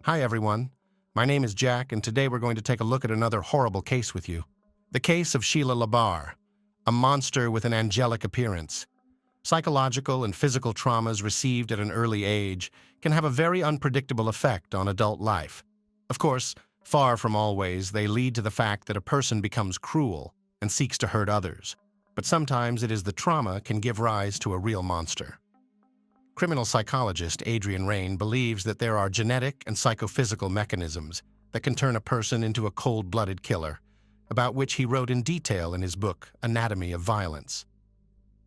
Hi everyone, my name is Jack and today we're going to take a look at another horrible case with you. The case of Sheila Labar, a monster with an angelic appearance. Psychological and physical traumas received at an early age can have a very unpredictable effect on adult life. Of course, far from always, they lead to the fact that a person becomes cruel and seeks to hurt others. But sometimes it is the trauma can give rise to a real monster. Criminal psychologist Adrian Raine believes that there are genetic and psychophysical mechanisms that can turn a person into a cold-blooded killer, about which he wrote in detail in his book, Anatomy of Violence.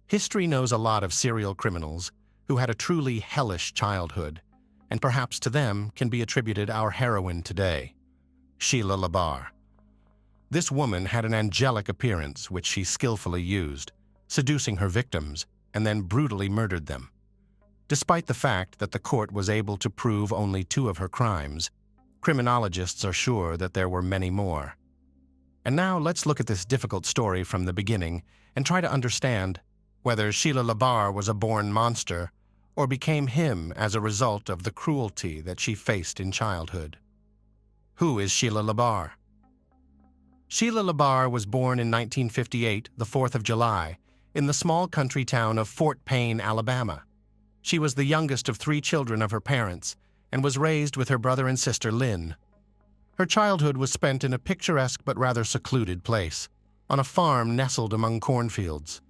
History knows a lot of serial criminals who had a truly hellish childhood, and perhaps to them can be attributed our heroine today, Sheila Labar. This woman had an angelic appearance which she skillfully used, seducing her victims and then brutally murdered them. Despite the fact that the court was able to prove only 2 of her crimes, criminologists are sure that there were many more. And now let's look at this difficult story from the beginning and try to understand whether Sheila Labar was a born monster or became him as a result of the cruelty that she faced in childhood. Who is Sheila Labar? Sheila Labar was born in 1958, the 4th of July, in the small country town of Fort Payne, Alabama. She was the youngest of 3 children of her parents and was raised with her brother and sister Lynn. Her childhood was spent in a picturesque but rather secluded place, on a farm nestled among cornfields.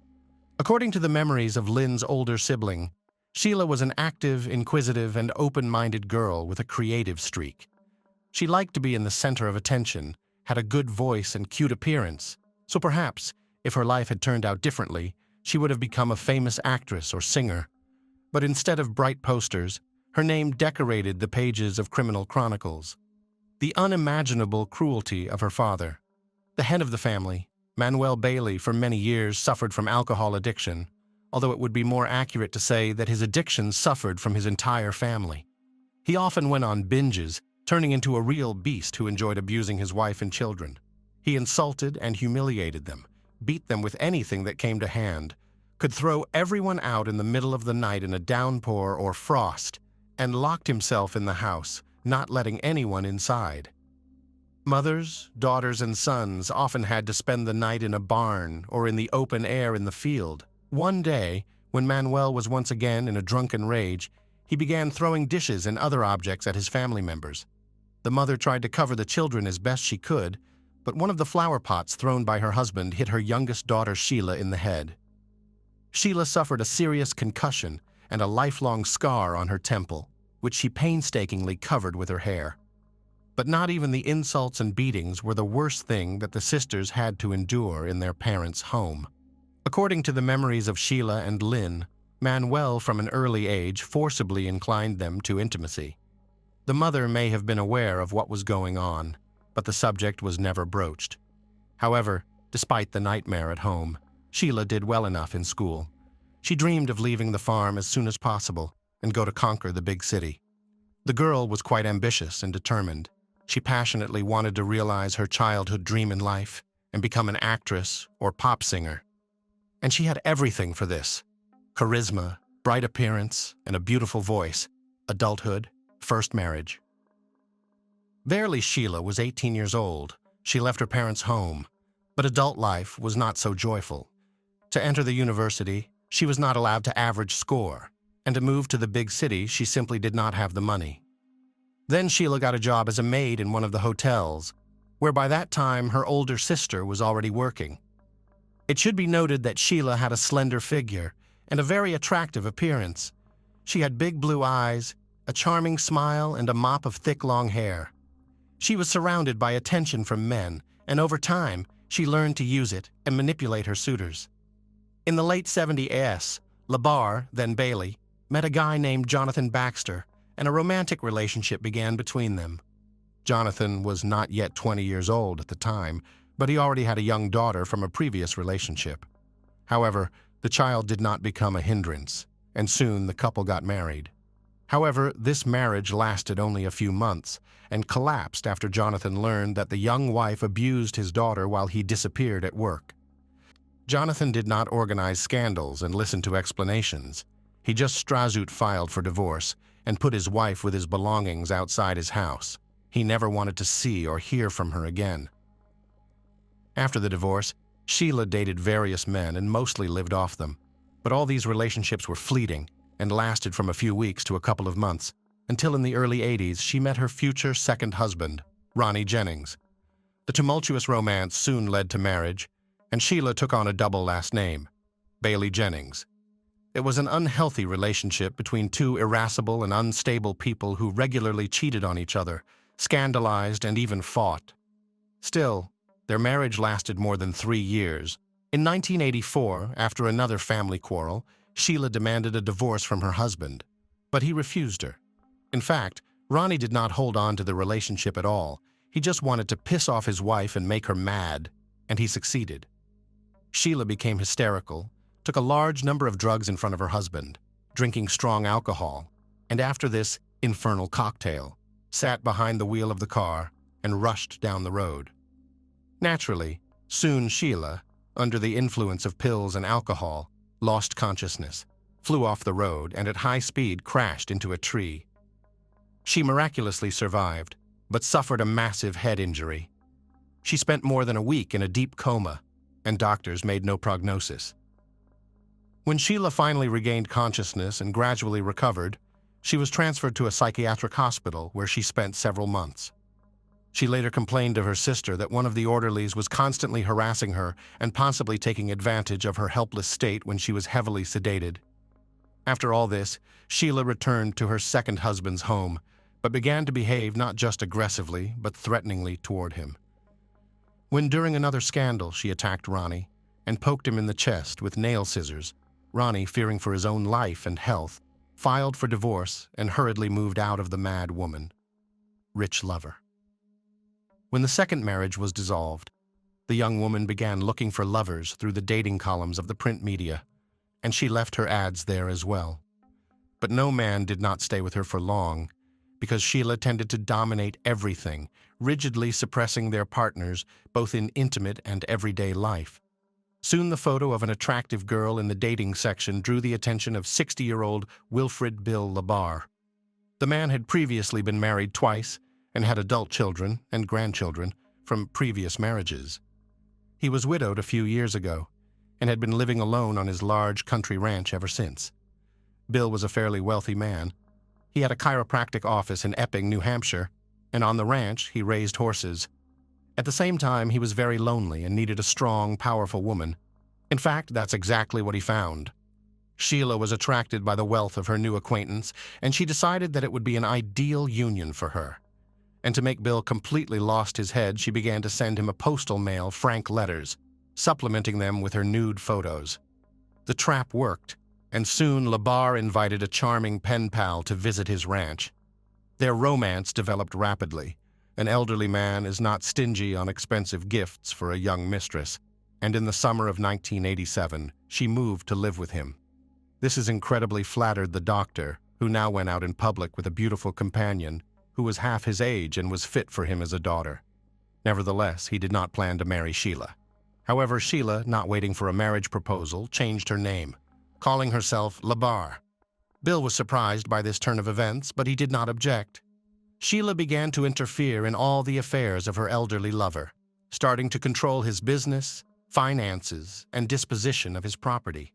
According to the memories of Lynn's older sibling, Sheila was an active, inquisitive, and open-minded girl with a creative streak. She liked to be in the center of attention, had a good voice and cute appearance, so perhaps, if her life had turned out differently, she would have become a famous actress or singer. But instead of bright posters, her name decorated the pages of criminal chronicles. The unimaginable cruelty of her father. The head of the family, Manuel Bailey, for many years suffered from alcohol addiction, although it would be more accurate to say that his addiction suffered from his entire family. He often went on binges, turning into a real beast who enjoyed abusing his wife and children. He insulted and humiliated them, beat them with anything that came to hand, could throw everyone out in the middle of the night in a downpour or frost, and locked himself in the house, not letting anyone inside. Mothers, daughters, and sons often had to spend the night in a barn or in the open air in the field. One day, when Manuel was once again in a drunken rage, he began throwing dishes and other objects at his family members. The mother tried to cover the children as best she could, but one of the flower pots thrown by her husband hit her youngest daughter Sheila in the head. Sheila suffered a serious concussion and a lifelong scar on her temple, which she painstakingly covered with her hair. But not even the insults and beatings were the worst thing that the sisters had to endure in their parents' home. According to the memories of Sheila and Lynn, Manuel from an early age forcibly inclined them to intimacy. The mother may have been aware of what was going on, but the subject was never broached. However, despite the nightmare at home, Sheila did well enough in school. She dreamed of leaving the farm as soon as possible and go to conquer the big city. The girl was quite ambitious and determined. She passionately wanted to realize her childhood dream in life and become an actress or pop singer. And she had everything for this: charisma, bright appearance, and a beautiful voice, adulthood, first marriage. Barely Sheila was 18 years old. She left her parents' home, but adult life was not so joyful. To enter the university, she was not allowed to average score, and to move to the big city, she simply did not have the money. Then Sheila got a job as a maid in one of the hotels, where by that time her older sister was already working. It should be noted that Sheila had a slender figure and a very attractive appearance. She had big blue eyes, a charming smile, and a mop of thick long hair. She was surrounded by attention from men, and over time, she learned to use it and manipulate her suitors. In the late 70s, Labar, then Bailey, met a guy named Jonathan Baxter, and a romantic relationship began between them. Jonathan was not yet 20 years old at the time, but he already had a young daughter from a previous relationship. However, the child did not become a hindrance, and soon the couple got married. However, this marriage lasted only a few months and collapsed after Jonathan learned that the young wife abused his daughter while he disappeared at work. Jonathan did not organize scandals and listen to explanations. He just filed for divorce and put his wife with his belongings outside his house. He never wanted to see or hear from her again. After the divorce, Sheila dated various men and mostly lived off them. But all these relationships were fleeting and lasted from a few weeks to a couple of months, until in the early 80s she met her future second husband, Ronnie Jennings. The tumultuous romance soon led to marriage, and Sheila took on a double last name, Bailey Jennings. It was an unhealthy relationship between two irascible and unstable people who regularly cheated on each other, scandalized, and even fought. Still, their marriage lasted more than 3 years. In 1984, after another family quarrel, Sheila demanded a divorce from her husband, but he refused her. In fact, Ronnie did not hold on to the relationship at all. He just wanted to piss off his wife and make her mad, and he succeeded. Sheila became hysterical, took a large number of drugs in front of her husband, drinking strong alcohol, and after this infernal cocktail, sat behind the wheel of the car and rushed down the road. Naturally, soon Sheila, under the influence of pills and alcohol, lost consciousness, flew off the road, and at high speed crashed into a tree. She miraculously survived, but suffered a massive head injury. She spent more than a week in a deep coma, and doctors made no prognosis. When Sheila finally regained consciousness and gradually recovered, she was transferred to a psychiatric hospital where she spent several months. She later complained to her sister that one of the orderlies was constantly harassing her and possibly taking advantage of her helpless state when she was heavily sedated. After all this, Sheila returned to her second husband's home, but began to behave not just aggressively, but threateningly toward him. When during another scandal she attacked Ronnie and poked him in the chest with nail scissors, Ronnie, fearing for his own life and health, filed for divorce and hurriedly moved out of the mad woman. Rich lover. When the second marriage was dissolved, the young woman began looking for lovers through the dating columns of the print media, and she left her ads there as well. But no man did not stay with her for long, because Sheila tended to dominate everything, rigidly suppressing their partners both in intimate and everyday life. Soon the photo of an attractive girl in the dating section drew the attention of 60-year-old Wilfred Bill Labar. The man had previously been married twice and had adult children and grandchildren from previous marriages. He was widowed a few years ago and had been living alone on his large country ranch ever since. Bill was a fairly wealthy man. He had a chiropractic office in Epping, New Hampshire, and on the ranch he raised horses. At the same time, he was very lonely and needed a strong, powerful woman. In fact, that's exactly what he found. Sheila was attracted by the wealth of her new acquaintance, and she decided that it would be an ideal union for her. And to make Bill completely lost his head, she began to send him a postal mail frank letters, supplementing them with her nude photos. The trap worked, and soon Labar invited a charming pen pal to visit his ranch. Their romance developed rapidly. An elderly man is not stingy on expensive gifts for a young mistress, and in the summer of 1987, she moved to live with him. This has incredibly flattered the doctor, who now went out in public with a beautiful companion who was half his age and was fit for him as a daughter. Nevertheless, he did not plan to marry Sheila. However, Sheila, not waiting for a marriage proposal, changed her name, calling herself Labar. Bill was surprised by this turn of events, but he did not object. Sheila began to interfere in all the affairs of her elderly lover, starting to control his business, finances, and disposition of his property.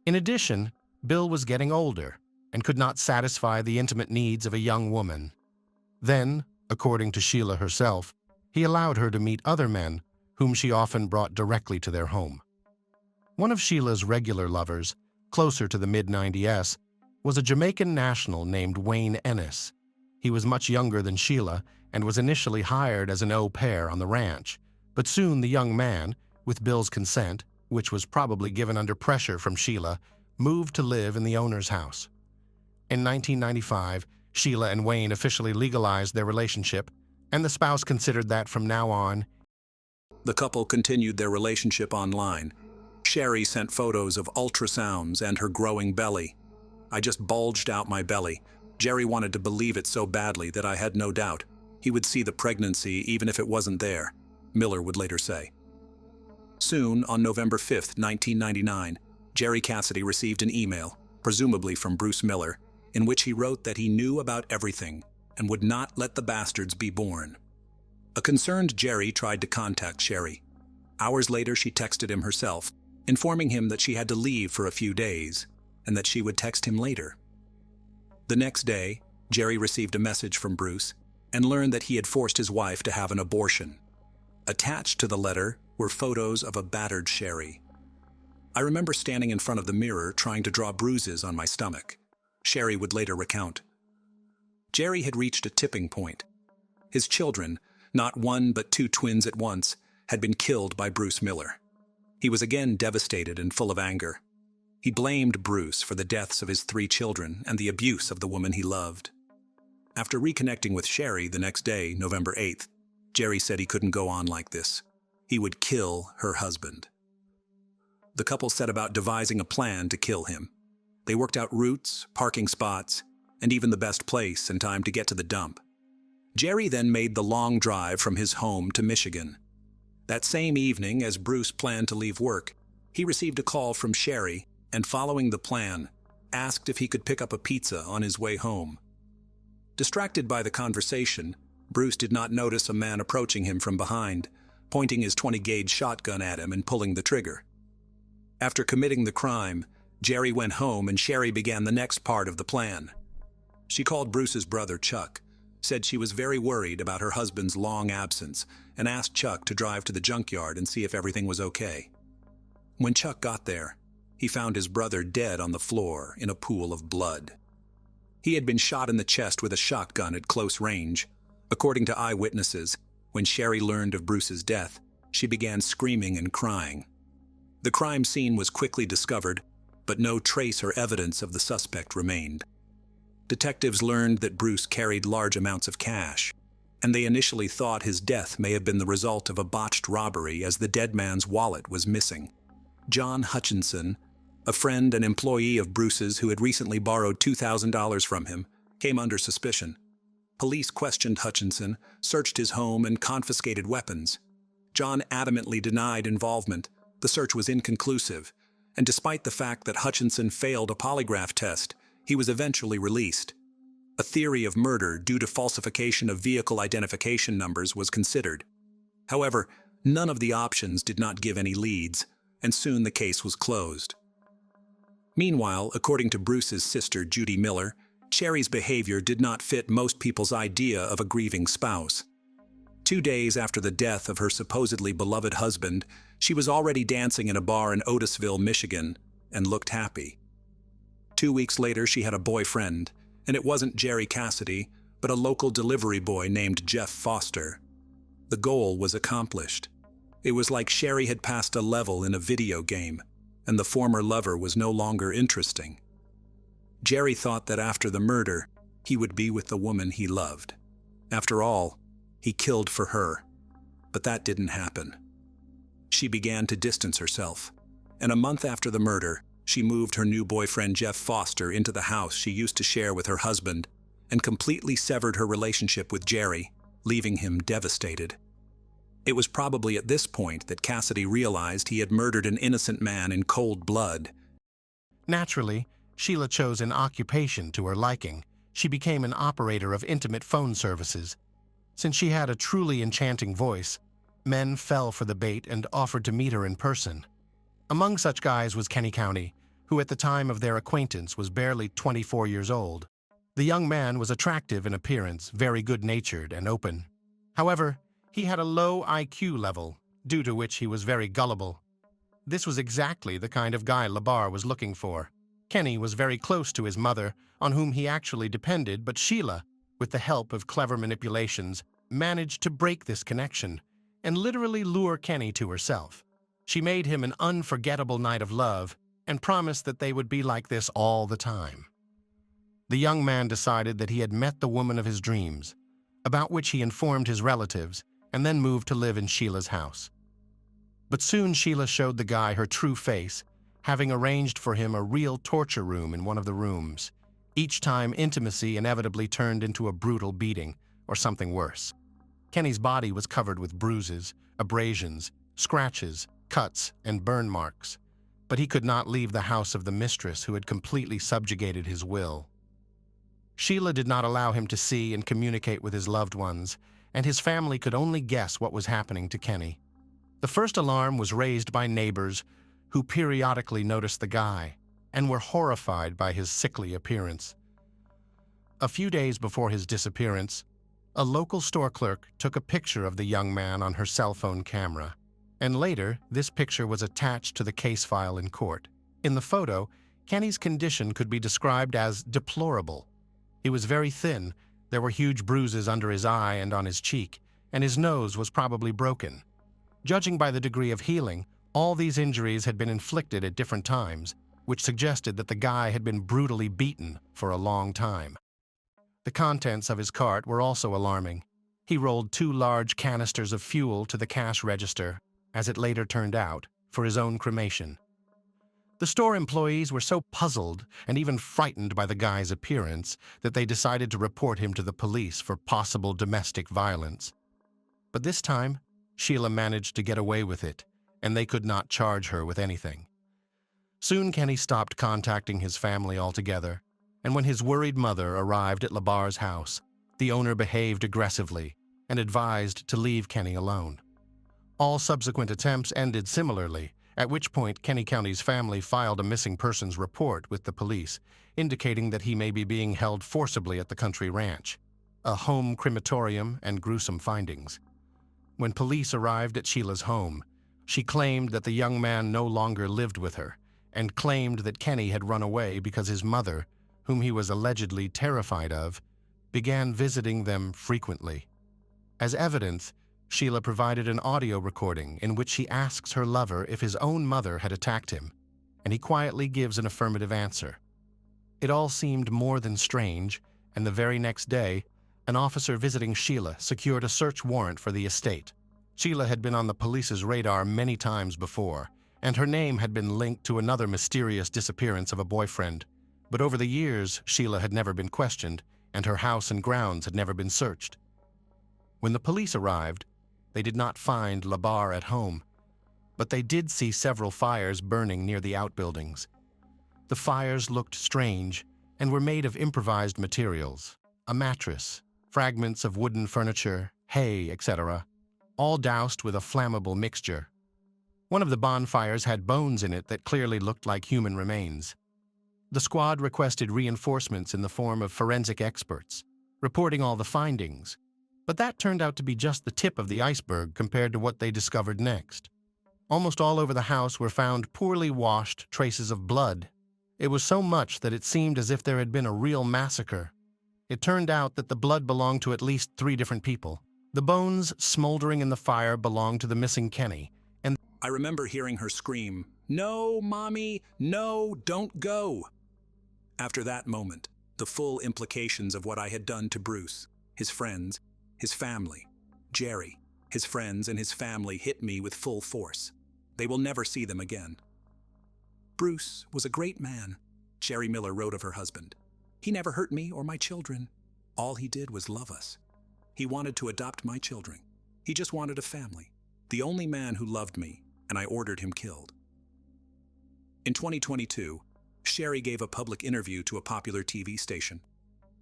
In addition, Bill was getting older and could not satisfy the intimate needs of a young woman. Then, according to Sheila herself, he allowed her to meet other men whom she often brought directly to their home. One of Sheila's regular lovers, closer to the mid-90s, was a Jamaican national named Wayne Ennis. He was much younger than Sheila and was initially hired as an au pair on the ranch, but soon the young man, with Bill's consent, which was probably given under pressure from Sheila, moved to live in the owner's house. In 1995, Sheila and Wayne officially legalized their relationship, and the spouse considered that from now on. The couple continued their relationship online. Sherry sent photos of ultrasounds and her growing belly. "I just bulged out my belly. Jerry wanted to believe it so badly that I had no doubt. He would see the pregnancy even if it wasn't there," Miller would later say. Soon, on November 5, 1999, Jerry Cassidy received an email, presumably from Bruce Miller, in which he wrote that he knew about everything and would not let the bastards be born. A concerned Jerry tried to contact Sherry. Hours later, she texted him herself, informing him that she had to leave for a few days and that she would text him later. The next day, Jerry received a message from Bruce and learned that he had forced his wife to have an abortion. Attached to the letter were photos of a battered Sherry. I remember standing in front of the mirror trying to draw bruises on my stomach. Sherry would later recount. Jerry had reached a tipping point. His children, not one but two twins at once, had been killed by Bruce Miller. He was again devastated and full of anger. He blamed Bruce for the deaths of his 3 children and the abuse of the woman he loved. After reconnecting with Sherry the next day, November 8th, Jerry said he couldn't go on like this. He would kill her husband. The couple set about devising a plan to kill him. They worked out routes, parking spots, and even the best place and time to get to the dump. Jerry then made the long drive from his home to Michigan. That same evening, as Bruce planned to leave work, he received a call from Sherry and, following the plan, asked if he could pick up a pizza on his way home. Distracted by the conversation, Bruce did not notice a man approaching him from behind, pointing his 20-gauge shotgun at him and pulling the trigger. After committing the crime, Jerry went home and Sherry began the next part of the plan. She called Bruce's brother, Chuck, said she was very worried about her husband's long absence, and asked Chuck to drive to the junkyard and see if everything was okay. When Chuck got there, he found his brother dead on the floor in a pool of blood. He had been shot in the chest with a shotgun at close range. According to eyewitnesses, when Sherry learned of Bruce's death, she began screaming and crying. The crime scene was quickly discovered, but no trace or evidence of the suspect remained. Detectives learned that Bruce carried large amounts of cash, and they initially thought his death may have been the result of a botched robbery, as the dead man's wallet was missing. John Hutchinson, a friend and employee of Bruce's who had recently borrowed $2,000 from him, came under suspicion. Police questioned Hutchinson, searched his home, and confiscated weapons. John adamantly denied involvement. The search was inconclusive, and despite the fact that Hutchinson failed a polygraph test, he was eventually released. A theory of murder due to falsification of vehicle identification numbers was considered. However, none of the options did not give any leads, and soon the case was closed. Meanwhile, according to Bruce's sister, Judy Miller, Sherry's behavior did not fit most people's idea of a grieving spouse. 2 days after the death of her supposedly beloved husband, she was already dancing in a bar in Otisville, Michigan, and looked happy. 2 weeks later, she had a boyfriend, and it wasn't Jerry Cassidy, but a local delivery boy named Jeff Foster. The goal was accomplished. It was like Sherry had passed a level in a video game, and the former lover was no longer interesting. Jerry thought that after the murder, he would be with the woman he loved. After all, he killed for her, but that didn't happen. She began to distance herself, and a month after the murder, she moved her new boyfriend Jeff Foster into the house she used to share with her husband and completely severed her relationship with Jerry, leaving him devastated. It was probably at this point that Cassidy realized he had murdered an innocent man in cold blood. Naturally, Sheila chose an occupation to her liking. She became an operator of intimate phone services. Since she had a truly enchanting voice, men fell for the bait and offered to meet her in person. Among such guys was Kenny County, who at the time of their acquaintance was barely 24 years old. The young man was attractive in appearance, very good-natured and open. However, he had a low IQ level, due to which he was very gullible. This was exactly the kind of guy Labar was looking for. Kenny was very close to his mother, on whom he actually depended, but Sheila, with the help of clever manipulations, managed to break this connection and literally lure Kenny to herself. She made him an unforgettable night of love and promised that they would be like this all the time. The young man decided that he had met the woman of his dreams, about which he informed his relatives, and then moved to live in Sheila's house. But soon Sheila showed the guy her true face, having arranged for him a real torture room in one of the rooms. Each time, intimacy inevitably turned into a brutal beating, or something worse. Kenny's body was covered with bruises, abrasions, scratches, cuts, and burn marks, but he could not leave the house of the mistress who had completely subjugated his will. Sheila did not allow him to see and communicate with his loved ones, and his family could only guess what was happening to Kenny. The first alarm was raised by neighbors who periodically noticed the guy and were horrified by his sickly appearance. A few days before his disappearance, a local store clerk took a picture of the young man on her cell phone camera, and later this picture was attached to the case file in court. In the photo, Kenny's condition could be described as deplorable. He was very thin, there were huge bruises under his eye and on his cheek, and his nose was probably broken. Judging by the degree of healing, all these injuries had been inflicted at different times, which suggested that the guy had been brutally beaten for a long time. The contents of his cart were also alarming. He rolled 2 large canisters of fuel to the cash register, as it later turned out, for his own cremation. The store employees were so puzzled and even frightened by the guy's appearance that they decided to report him to the police for possible domestic violence. But this time, Sheila managed to get away with it, and they could not charge her with anything. Soon Kenny stopped contacting his family altogether, and when his worried mother arrived at Labar's house, the owner behaved aggressively and advised to leave Kenny alone. All subsequent attempts ended similarly, at which point Kenny County's family filed a missing persons report with the police, indicating that he may be being held forcibly at the country ranch, a home crematorium, and gruesome findings. When police arrived at Sheila's home, she claimed that the young man no longer lived with her, and claimed that Kenny had run away because his mother, whom he was allegedly terrified of, began visiting them frequently. As evidence, Sheila provided an audio recording in which she asks her lover if his own mother had attacked him, and he quietly gives an affirmative answer. It all seemed more than strange, and the very next day, an officer visiting Sheila secured a search warrant for the estate. Sheila had been on the police's radar many times before, and her name had been linked to another mysterious disappearance of a boyfriend. But over the years, Sheila had never been questioned, and her house and grounds had never been searched. When the police arrived, they did not find Labar at home, but they did see several fires burning near the outbuildings. The fires looked strange and were made of improvised materials, a mattress, fragments of wooden furniture, hay, etc., all doused with a flammable mixture. One of the bonfires had bones in it that clearly looked like human remains. The squad requested reinforcements in the form of forensic experts, reporting all the findings, but that turned out to be just the tip of the iceberg compared to what they discovered next. Almost all over the house were found poorly washed traces of blood. It was so much that it seemed as if there had been a real massacre. It turned out that the blood belonged to at least 3 different people. The bones smoldering in the fire belonged to the missing Kenny, and I remember hearing her scream, "No, Mommy, no, don't go." After that moment, the full implications of what I had done to Bruce, his friends, his family, Jerry, his friends, and his family hit me with full force. They will never see them again. Bruce was a great man, Jerry Miller wrote of her husband. He never hurt me or my children. All he did was love us. He wanted to adopt my children. He just wanted a family. The only man who loved me, and I ordered him killed. In 2022, Sherry gave a public interview to a popular TV station.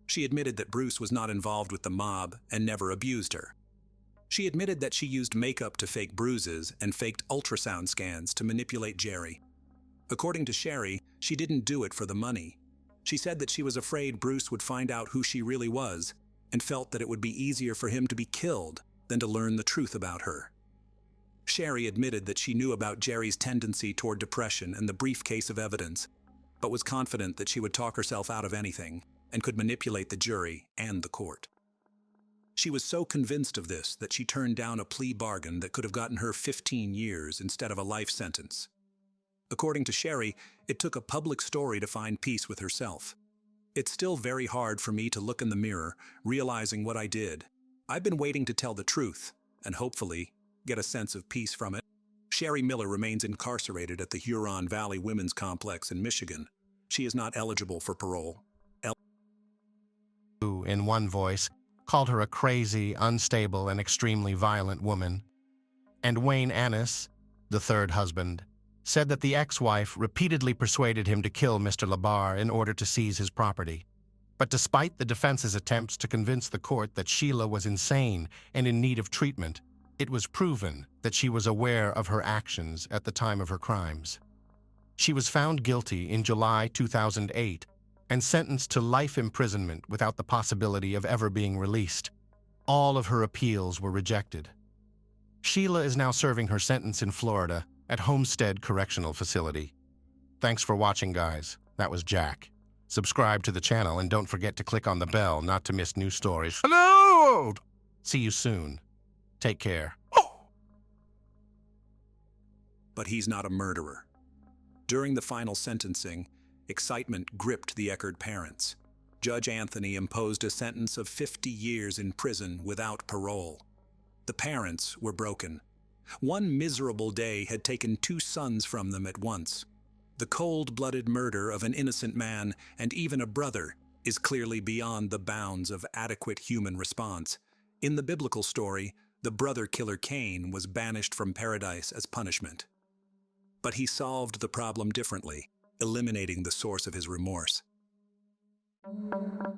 She admitted that Bruce was not involved with the mob and never abused her. She admitted that she used makeup to fake bruises and faked ultrasound scans to manipulate Jerry. According to Sherry, she didn't do it for the money. She said that she was afraid Bruce would find out who she really was and felt that it would be easier for him to be killed than to learn the truth about her. Sherry admitted that she knew about Jerry's tendency toward depression and the briefcase of evidence, but was confident that she would talk herself out of anything and could manipulate the jury and the court. She was so convinced of this that she turned down a plea bargain that could have gotten her 15 years instead of a life sentence. According to Sherry, it took a public story to find peace with herself. It's still very hard for me to look in the mirror, realizing what I did. I've been waiting to tell the truth, and hopefully get a sense of peace from it. Sherry Miller remains incarcerated at the Huron Valley Women's Complex in Michigan. She is not eligible for parole. Who, in one voice, called her a crazy, unstable, and extremely violent woman. And Wayne Annis, the third husband, said that the ex-wife repeatedly persuaded him to kill Mr. Labar in order to seize his property. But despite the defense's attempts to convince the court that Sheila was insane and in need of treatment, it was proven that she was aware of her actions at the time of her crimes. She was found guilty in July 2008 and sentenced to life imprisonment without the possibility of ever being released. All of her appeals were rejected. Sheila is now serving her sentence in Florida at Homestead Correctional Facility. Thanks for watching, guys. That was Jack. Subscribe to the channel and don't forget to click on the bell not to miss new stories. Hello! See you soon. Take care. But he's not a murderer. During the final sentencing, excitement gripped the Eckerd parents. Judge Anthony imposed a sentence of 50 years in prison without parole. The parents were broken. One miserable day had taken 2 sons from them at once. The cold-blooded murder of an innocent man and even a brother is clearly beyond the bounds of adequate human response. In the biblical story, the brother-killer Cain was banished from paradise as punishment. But he solved the problem differently, eliminating the source of his remorse.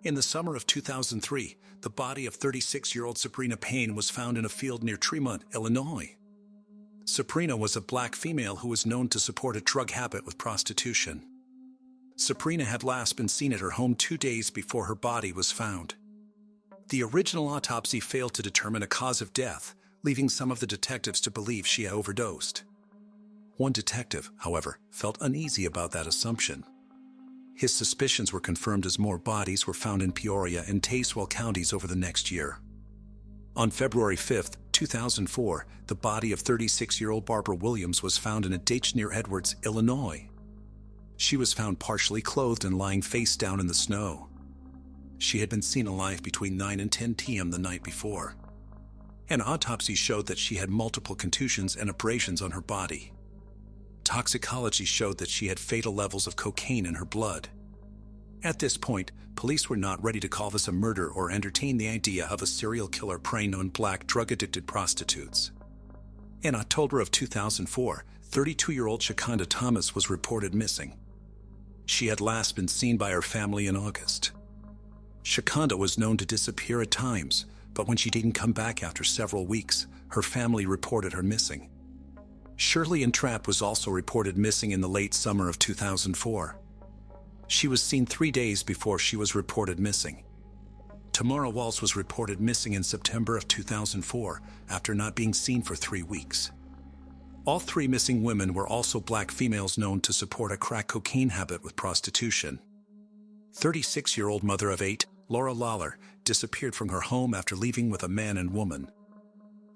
In the summer of 2003, the body of 36-year-old Sabrina Payne was found in a field near Tremont, Illinois. Sabrina was a black female who was known to support a drug habit with prostitution. Sabrina had last been seen at her home 2 days before her body was found. The original autopsy failed to determine a cause of death, leaving some of the detectives to believe she had overdosed. One detective, however, felt uneasy about that assumption. His suspicions were confirmed as more bodies were found in Peoria and Tazewell counties over the next year. On February 5, 2004, the body of 36-year-old Barbara Williams was found in a ditch near Edwards, Illinois. She was found partially clothed and lying face down in the snow. She had been seen alive between 9 and 10 p.m. the night before. An autopsy showed that she had multiple contusions and abrasions on her body. Toxicology showed that she had fatal levels of cocaine in her blood. At this point, police were not ready to call this a murder or entertain the idea of a serial killer preying on black drug-addicted prostitutes. In October of 2004, 32-year-old Shakonda Thomas was reported missing. She had last been seen by her family in August. Shakonda was known to disappear at times, but when she didn't come back after several weeks, her family reported her missing. Shirley Ann Trapp was also reported missing in the late summer of 2004. She was seen 3 days before she was reported missing. Tamara Walsh was reported missing in September of 2004 after not being seen for 3 weeks. All 3 missing women were also black females known to support a crack cocaine habit with prostitution. 36-year-old mother of 8, Laura Lawler, disappeared from her home after leaving with a man and woman.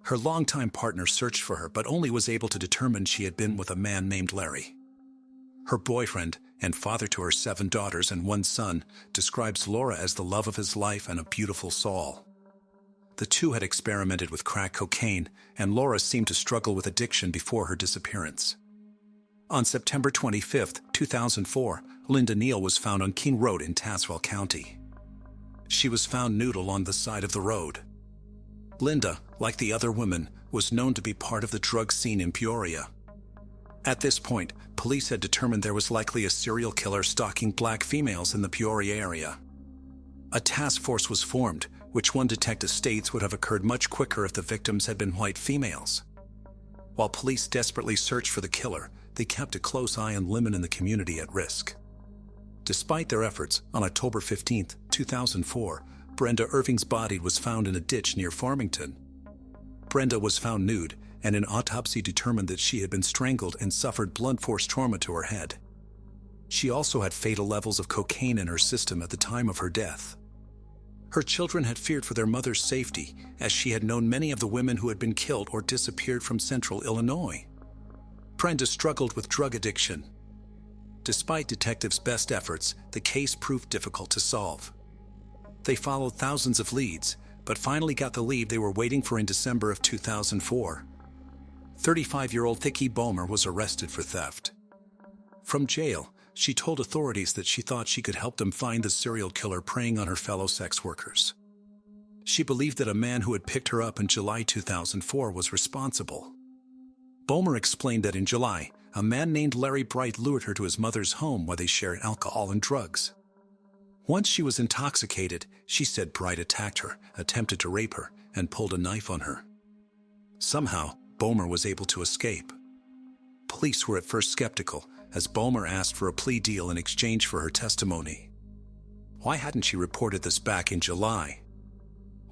Her longtime partner searched for her but only was able to determine she had been with a man named Larry. Her boyfriend, and father to her 7 daughters and 1 son, describes Laura as the love of his life and a beautiful soul. The two had experimented with crack cocaine, and Laura seemed to struggle with addiction before her disappearance. On September 25, 2004, Linda Neal was found on King Road in Tazewell County. She was found nude along the side of the road. Linda, like the other women, was known to be part of the drug scene in Peoria. At this point, police had determined there was likely a serial killer stalking black females in the Peoria area. A task force was formed, which one detective states would have occurred much quicker if the victims had been white females. While police desperately searched for the killer, they kept a close eye on women in the community at risk. Despite their efforts, on October 15, 2004, Brenda Irving's body was found in a ditch near Farmington. Brenda was found nude, and an autopsy determined that she had been strangled and suffered blunt force trauma to her head. She also had fatal levels of cocaine in her system at the time of her death. Her children had feared for their mother's safety, as she had known many of the women who had been killed or disappeared from central Illinois. Brenda struggled with drug addiction. Despite detectives' best efforts, the case proved difficult to solve. They followed thousands of leads, but finally got the lead they were waiting for in December of 2004. 35-year-old Vicki Bomer was arrested for theft. From jail, she told authorities that she thought she could help them find the serial killer preying on her fellow sex workers. She believed that a man who had picked her up in July 2004 was responsible. Bomer explained that in July, a man named Larry Bright lured her to his mother's home where they shared alcohol and drugs. Once she was intoxicated, she said Bright attacked her, attempted to rape her, and pulled a knife on her. Somehow, Bomer was able to escape. Police were at first skeptical, as Bomer asked for a plea deal in exchange for her testimony. Why hadn't she reported this back in July?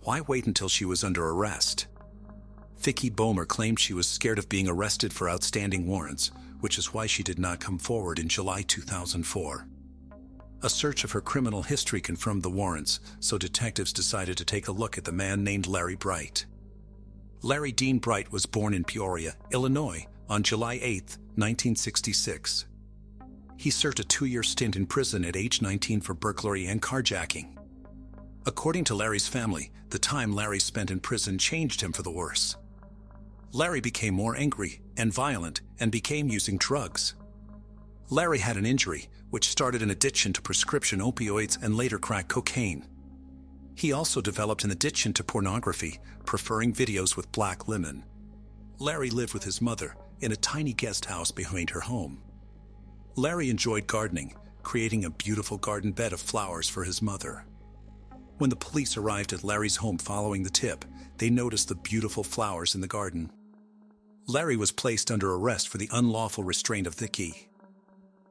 Why wait until she was under arrest? Vicky Bomer claimed she was scared of being arrested for outstanding warrants, which is why she did not come forward in July 2004. A search of her criminal history confirmed the warrants, so detectives decided to take a look at the man named Larry Bright. Larry Dean Bright was born in Peoria, Illinois, on July 8, 1966. He served a 2-year stint in prison at age 19 for burglary and carjacking. According to Larry's family, the time Larry spent in prison changed him for the worse. Larry became more angry and violent and began using drugs. Larry had an injury, which started an addiction to prescription opioids and later crack cocaine. He also developed an addiction to pornography, preferring videos with black women. Larry lived with his mother in a tiny guest house behind her home. Larry enjoyed gardening, creating a beautiful garden bed of flowers for his mother. When the police arrived at Larry's home following the tip, they noticed the beautiful flowers in the garden. Larry was placed under arrest for the unlawful restraint of Vicky.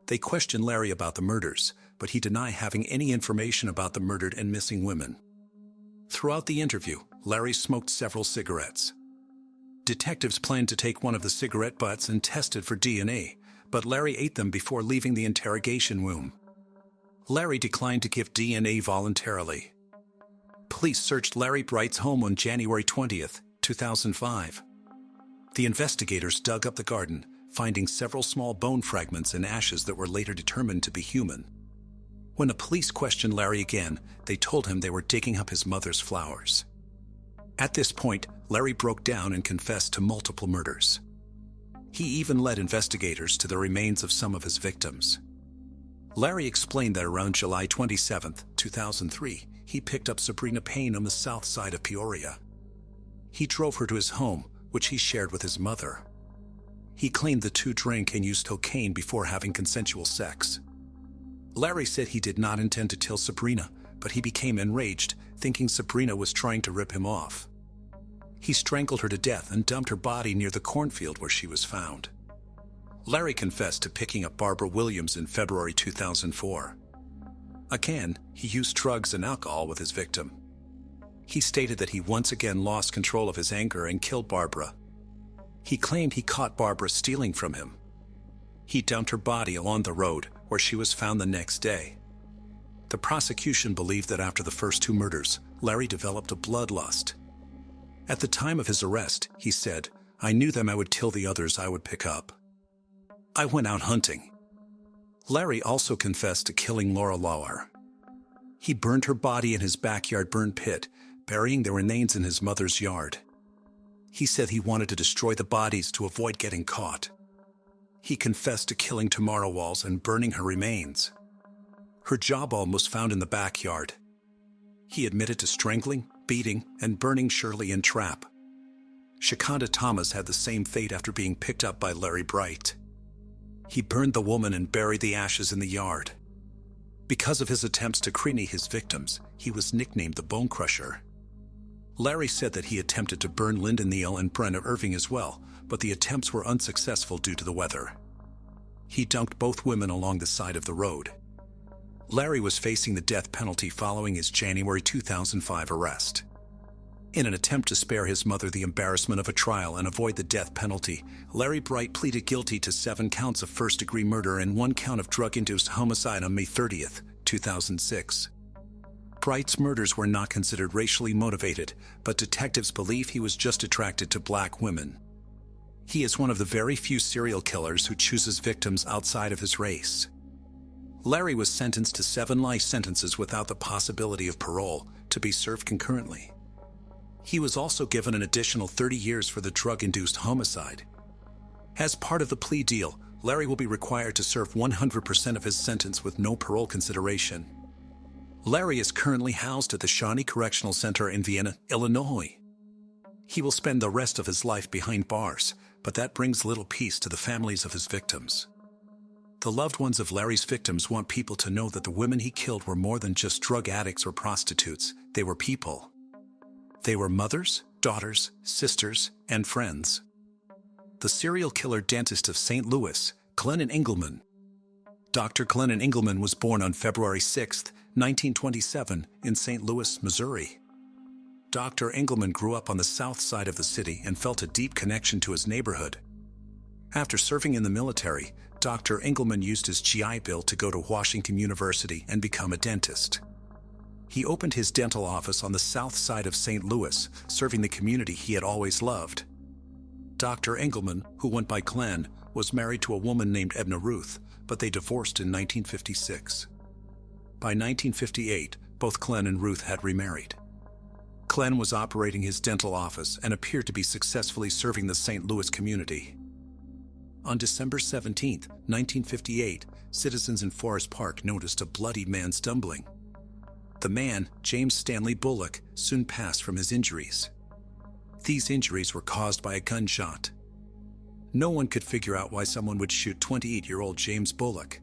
They questioned Larry about the murders, but he denied having any information about the murdered and missing women. Throughout the interview, Larry smoked several cigarettes. Detectives planned to take one of the cigarette butts and test it for DNA, but Larry ate them before leaving the interrogation room. Larry declined to give DNA voluntarily. Police searched Larry Bright's home on January 20, 2005. The investigators dug up the garden, finding several small bone fragments and ashes that were later determined to be human. When the police questioned Larry again, they told him they were digging up his mother's flowers. At this point, Larry broke down and confessed to multiple murders. He even led investigators to the remains of some of his victims. Larry explained that around July 27, 2003, he picked up Sabrina Payne on the south side of Peoria. He drove her to his home, which he shared with his mother. He claimed the two drank and used cocaine before having consensual sex. Larry said he did not intend to kill Sabrina, but he became enraged, thinking Sabrina was trying to rip him off. He strangled her to death and dumped her body near the cornfield where she was found. Larry confessed to picking up Barbara Williams in February 2004. Again, he used drugs and alcohol with his victim. He stated that he once again lost control of his anger and killed Barbara. He claimed he caught Barbara stealing from him. He dumped her body along the road, where she was found the next day. The prosecution believed that after the first two murders, Larry developed a bloodlust. At the time of his arrest, he said, "I knew them I would kill the others I would pick up. I went out hunting." Larry also confessed to killing Laura Lauer. He burned her body in his backyard burn pit, burying the remains in his mother's yard. He said he wanted to destroy the bodies to avoid getting caught. He confessed to killing Tamara Walls and burning her remains. Her jawbone was found in the backyard. He admitted to strangling, beating, and burning Shirley in trap. Shakanda Thomas had the same fate after being picked up by Larry Bright. He burned the woman and buried the ashes in the yard. Because of his attempts to cremate his victims, he was nicknamed the Bone Crusher. Larry said that he attempted to burn Linda Neal and Brenna Irving as well, but the attempts were unsuccessful due to the weather. He dumped both women along the side of the road. Larry was facing the death penalty following his January 2005 arrest. In an attempt to spare his mother the embarrassment of a trial and avoid the death penalty, Larry Bright pleaded guilty to 7 counts of first-degree murder and 1 count of drug-induced homicide on May 30, 2006. Bright's murders were not considered racially motivated, but detectives believe he was just attracted to black women. He is one of the very few serial killers who chooses victims outside of his race. Larry was sentenced to 7 life sentences without the possibility of parole, to be served concurrently. He was also given an additional 30 years for the drug-induced homicide. As part of the plea deal, Larry will be required to serve 100% of his sentence with no parole consideration. Larry is currently housed at the Shawnee Correctional Center in Vienna, Illinois. He will spend the rest of his life behind bars, but that brings little peace to the families of his victims. The loved ones of Larry's victims want people to know that the women he killed were more than just drug addicts or prostitutes. They were people. They were mothers, daughters, sisters, and friends. The serial killer dentist of St. Louis, Glennon Engelman. Dr. Glennon Engelman was born on February 6, 1927, in St. Louis, Missouri. Dr. Engelman grew up on the south side of the city and felt a deep connection to his neighborhood. After serving in the military, Dr. Engelman used his GI Bill to go to Washington University and become a dentist. He opened his dental office on the south side of St. Louis, serving the community he had always loved. Dr. Engelman, who went by Glenn, was married to a woman named Edna Ruth, but they divorced in 1956. By 1958, both Glenn and Ruth had remarried. Glenn was operating his dental office and appeared to be successfully serving the St. Louis community. On December 17, 1958, citizens in Forest Park noticed a bloody man stumbling. The man, James Stanley Bullock, soon passed from his injuries. These injuries were caused by a gunshot. No one could figure out why someone would shoot 28-year-old James Bullock.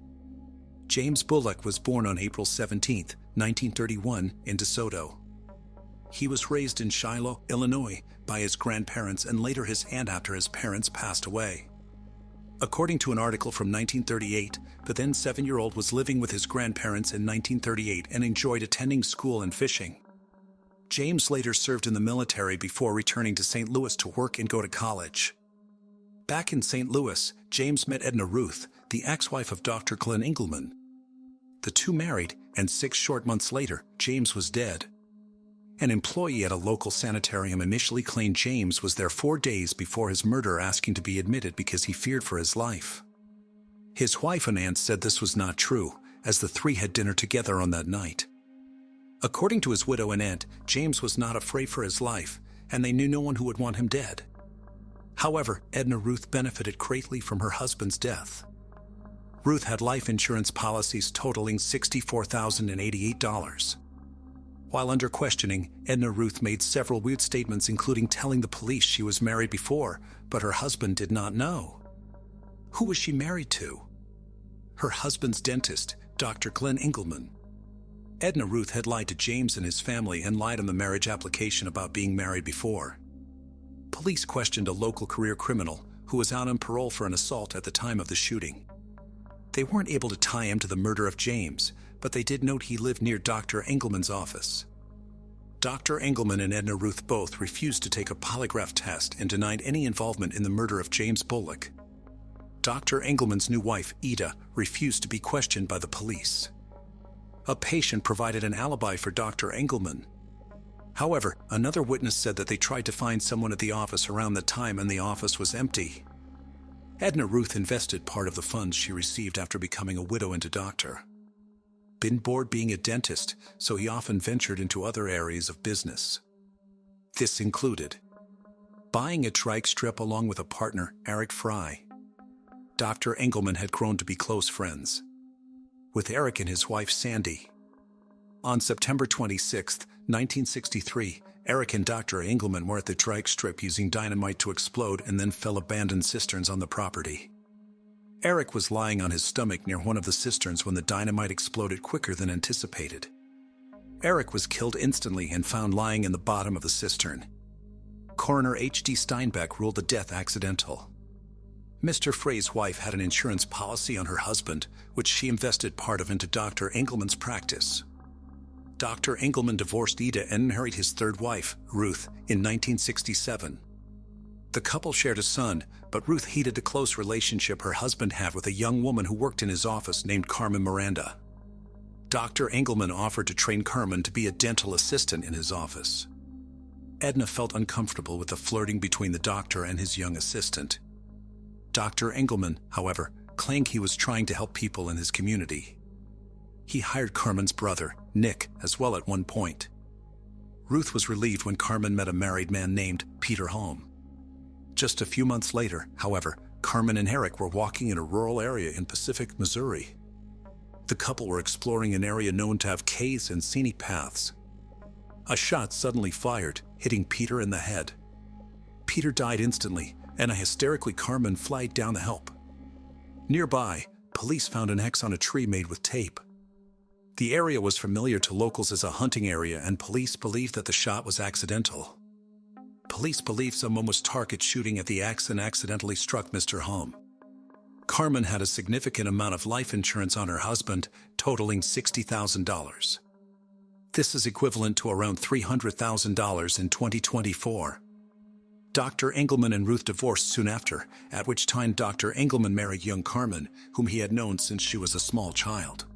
James Bullock was born on April 17, 1931, in DeSoto. He was raised in Shiloh, Illinois, by his grandparents and later his aunt after his parents passed away. According to an article from 1938, the then 7-year-old was living with his grandparents in 1938 and enjoyed attending school and fishing. James later served in the military before returning to St. Louis to work and go to college. Back in St. Louis, James met Edna Ruth, the ex-wife of Dr. Glenn Engelman. The two married, and 6 short months later, James was dead. An employee at a local sanitarium initially claimed James was there 4 days before his murder, asking to be admitted because he feared for his life. His wife and aunt said this was not true, as the three had dinner together on that night. According to his widow and aunt, James was not afraid for his life, and they knew no one who would want him dead. However, Edna Ruth benefited greatly from her husband's death. Ruth had life insurance policies totaling $64,088. While under questioning, Edna Ruth made several weird statements, including telling the police she was married before, but her husband did not know. Who was she married to? Her husband's dentist, Dr. Glenn Engelman. Edna Ruth had lied to James and his family and lied on the marriage application about being married before. Police questioned a local career criminal who was out on parole for an assault at the time of the shooting. They weren't able to tie him to the murder of James, but they did note he lived near Dr. Engelman's office. Dr. Engelman and Edna Ruth both refused to take a polygraph test and denied any involvement in the murder of James Bullock. Dr. Engelman's new wife, Ida, refused to be questioned by the police. A patient provided an alibi for Dr. Engelman. However, another witness said that they tried to find someone at the office around the time and the office was empty. Edna Ruth invested part of the funds she received after becoming a widow into doctor. Been bored being a dentist, so he often ventured into other areas of business. This included buying a trike strip along with a partner, Eric Fry. Dr. Engelman had grown to be close friends with Eric and his wife Sandy. On September 26, 1963, Eric and Dr. Engelman were at the trike strip using dynamite to explode and then fill abandoned cisterns on the property. Eric was lying on his stomach near one of the cisterns when the dynamite exploded quicker than anticipated. Eric was killed instantly and found lying in the bottom of the cistern. Coroner H.D. Steinbeck ruled the death accidental. Mr. Frey's wife had an insurance policy on her husband, which she invested part of into Dr. Engelman's practice. Dr. Engelman divorced Ida and married his third wife, Ruth, in 1967. The couple shared a son, but Ruth hated the close relationship her husband had with a young woman who worked in his office named Carmen Miranda. Dr. Engelman offered to train Carmen to be a dental assistant in his office. Edna felt uncomfortable with the flirting between the doctor and his young assistant. Dr. Engelman, however, claimed he was trying to help people in his community. He hired Carmen's brother, Nick, as well at one point. Ruth was relieved when Carmen met a married man named Peter Holm. Just a few months later, however, Carmen and Eric were walking in a rural area in Pacific, Missouri. The couple were exploring an area known to have caves and scenic paths. A shot suddenly fired, hitting Peter in the head. Peter died instantly, and a hysterically Carmen flagged down the help. Nearby, police found an X on a tree made with tape. The area was familiar to locals as a hunting area, and police believed that the shot was accidental. Police believe someone was target shooting at the X and accidentally struck Mr. Home. Carmen had a significant amount of life insurance on her husband, totaling $60,000. This is equivalent to around $300,000 in 2024. Dr. Engelman and Ruth divorced soon after, at which time Dr. Engelman married young Carmen, whom he had known since she was a small child.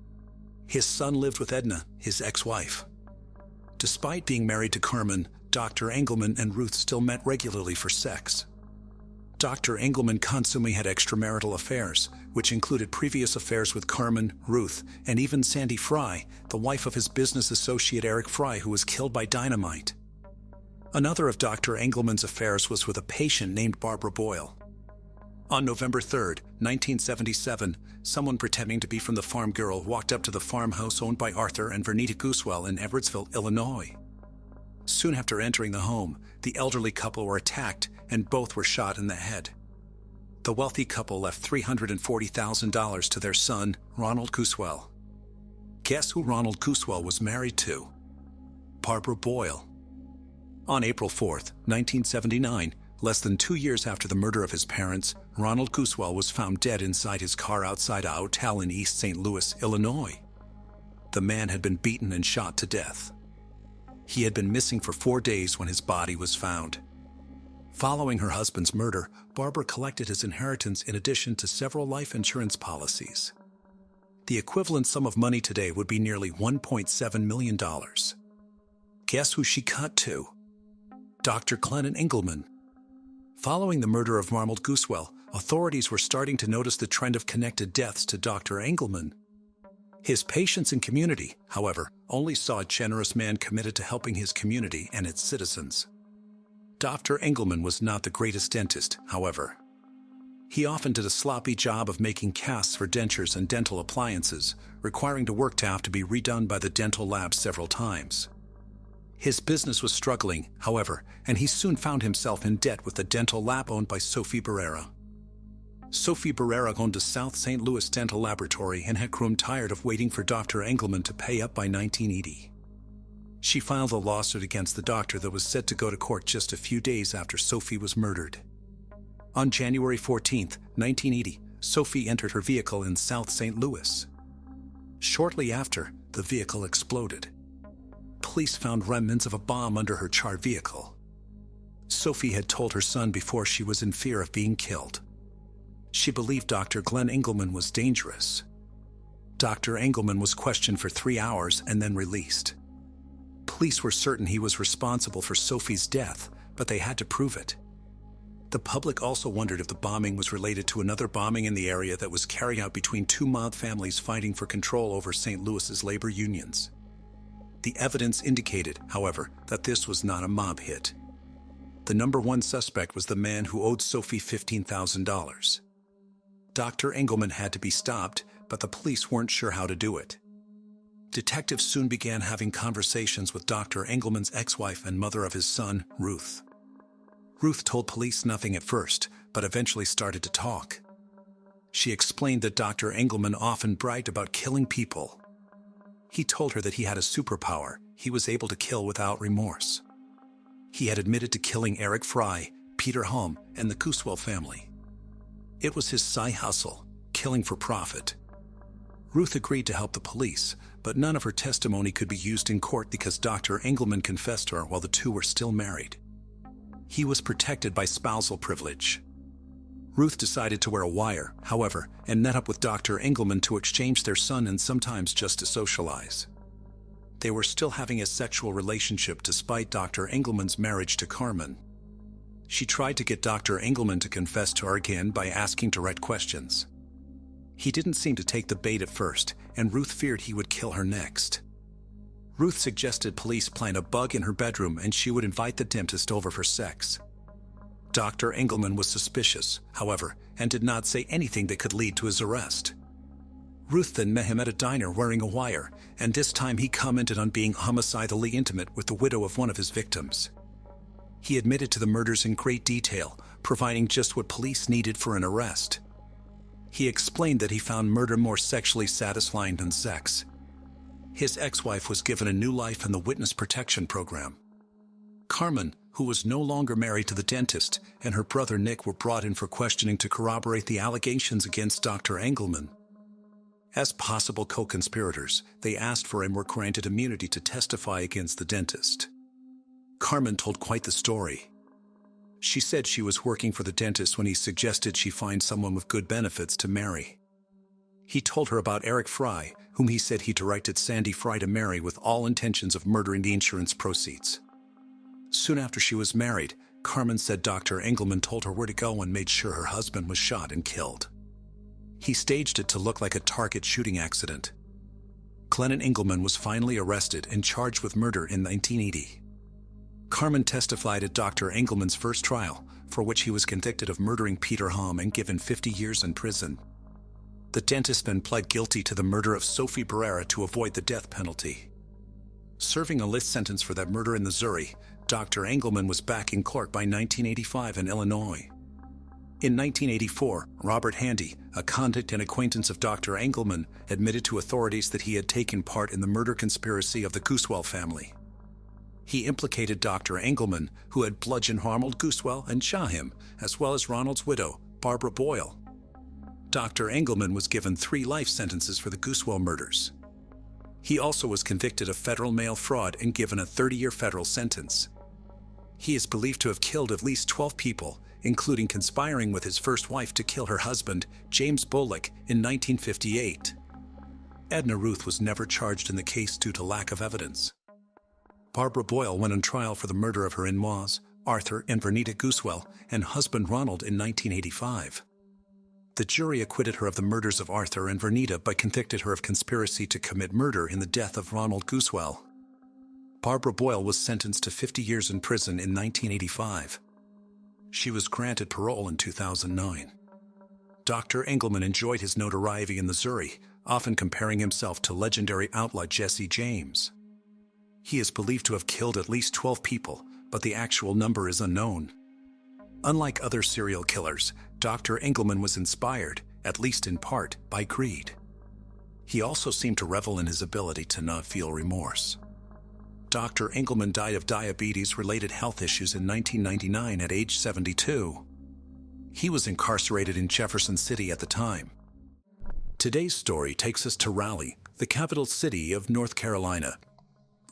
His son lived with Edna, his ex-wife. Despite being married to Carmen, Dr. Engelman and Ruth still met regularly for sex. Dr. Engelman constantly had extramarital affairs, which included previous affairs with Carmen, Ruth, and even Sandy Fry, the wife of his business associate Eric Fry, who was killed by dynamite. Another of Dr. Engelman's affairs was with a patient named Barbara Boyle. On November 3, 1977, someone pretending to be from the farm girl walked up to the farmhouse owned by Arthur and Vernita Guswell in Edwardsville, Illinois. Soon after entering the home, the elderly couple were attacked and both were shot in the head. The wealthy couple left $340,000 to their son, Ronald Guswell. Guess who Ronald Guswell was married to? Barbara Boyle. On April 4, 1979, less than 2 years after the murder of his parents, Ronald Guswell was found dead inside his car outside a hotel in East St. Louis, Illinois. The man had been beaten and shot to death. He had been missing for 4 days when his body was found. Following her husband's murder, Barbara collected his inheritance in addition to several life insurance policies. The equivalent sum of money today would be nearly $1.7 million. Guess who she cut to? Dr. Glenn Engelman. Following the murder of Ronald Guswell, authorities were starting to notice the trend of connected deaths to Dr. Engelman. His patients and community, however, only saw a generous man committed to helping his community and its citizens. Dr. Engelman was not the greatest dentist, however. He often did a sloppy job of making casts for dentures and dental appliances, requiring the work to have to be redone by the dental lab several times. His business was struggling, however, and he soon found himself in debt with the dental lab owned by Sophie Barrera. Sophie Barrera owned a South St. Louis dental laboratory and had grown tired of waiting for Dr. Engelman to pay up by 1980. She filed a lawsuit against the doctor that was set to go to court just a few days after Sophie was murdered. On January 14, 1980, Sophie entered her vehicle in South St. Louis. Shortly after, the vehicle exploded. Police found remnants of a bomb under her charred vehicle. Sophie had told her son before she was in fear of being killed. She believed Dr. Glenn Engelman was dangerous. Dr. Engelman was questioned for 3 hours and then released. Police were certain he was responsible for Sophie's death, but they had to prove it. The public also wondered if the bombing was related to another bombing in the area that was carried out between two mob families fighting for control over St. Louis's labor unions. The evidence indicated, however, that this was not a mob hit. The number one suspect was the man who owed Sophie $15,000. Dr. Engelman had to be stopped, but the police weren't sure how to do it. Detectives soon began having conversations with Dr. Engelman's ex-wife and mother of his son, Ruth. Ruth told police nothing at first, but eventually started to talk. She explained that Dr. Engelman often bragged about killing people. He told her that he had a superpower. He was able to kill without remorse. He had admitted to killing Eric Fry, Peter Home, and the Guswell family. It was his side hustle, killing for profit. Ruth agreed to help the police, but none of her testimony could be used in court because Dr. Engelman confessed to her while the two were still married. He was protected by spousal privilege. Ruth decided to wear a wire, however, and met up with Dr. Engelman to exchange their son and sometimes just to socialize. They were still having a sexual relationship despite Dr. Engelman's marriage to Carmen. She tried to get Dr. Engelman to confess to her again by asking direct questions. He didn't seem to take the bait at first, and Ruth feared he would kill her next. Ruth suggested police plant a bug in her bedroom and she would invite the dentist over for sex. Dr. Engelman was suspicious, however, and did not say anything that could lead to his arrest. Ruth then met him at a diner wearing a wire, and this time he commented on being homicidally intimate with the widow of one of his victims. He admitted to the murders in great detail, providing just what police needed for an arrest. He explained that he found murder more sexually satisfying than sex. His ex-wife was given a new life in the witness protection program. Carmen, who was no longer married to the dentist, and her brother Nick were brought in for questioning to corroborate the allegations against Dr. Engelman. As possible co-conspirators, they asked for and were granted immunity to testify against the dentist. Carmen told quite the story. She said she was working for the dentist when he suggested she find someone with good benefits to marry. He told her about Eric Fry, whom he said he directed Sandy Fry to marry with all intentions of murdering the insurance proceeds. Soon after she was married, Carmen said Dr. Engelman told her where to go and made sure her husband was shot and killed. He staged it to look like a target shooting accident. Glennon Engelman was finally arrested and charged with murder in 1980. Carmen testified at Dr. Engelman's first trial, for which he was convicted of murdering Peter Hom and given 50 years in prison. The dentist then pled guilty to the murder of Sophie Barrera to avoid the death penalty. Serving a life sentence for that murder in Missouri, Dr. Engelman was back in court by 1985 in Illinois. In 1984, Robert Handy, a convict and acquaintance of Dr. Engelman, admitted to authorities that he had taken part in the murder conspiracy of the Goosewell family. He implicated Dr. Engelman, who had bludgeoned Ronald Goosewell and shot him, as well as Ronald's widow, Barbara Boyle. Dr. Engelman was given 3 life sentences for the Goosewell murders. He also was convicted of federal mail fraud and given a 30-year federal sentence. He is believed to have killed at least 12 people, including conspiring with his first wife to kill her husband, James Bullock, in 1958. Edna Ruth was never charged in the case due to lack of evidence. Barbara Boyle went on trial for the murder of her in-laws, Arthur and Vernita Goosewell, and husband Ronald in 1985. The jury acquitted her of the murders of Arthur and Vernita but convicted her of conspiracy to commit murder in the death of Ronald Goosewell. Barbara Boyle was sentenced to 50 years in prison in 1985. She was granted parole in 2009. Dr. Engelman enjoyed his notoriety in Missouri, often comparing himself to legendary outlaw Jesse James. He is believed to have killed at least 12 people, but the actual number is unknown. Unlike other serial killers, Dr. Engelman was inspired, at least in part, by greed. He also seemed to revel in his ability to not feel remorse. Dr. Engelman died of diabetes-related health issues in 1999 at age 72. He was incarcerated in Jefferson City at the time. Today's story takes us to Raleigh, the capital city of North Carolina.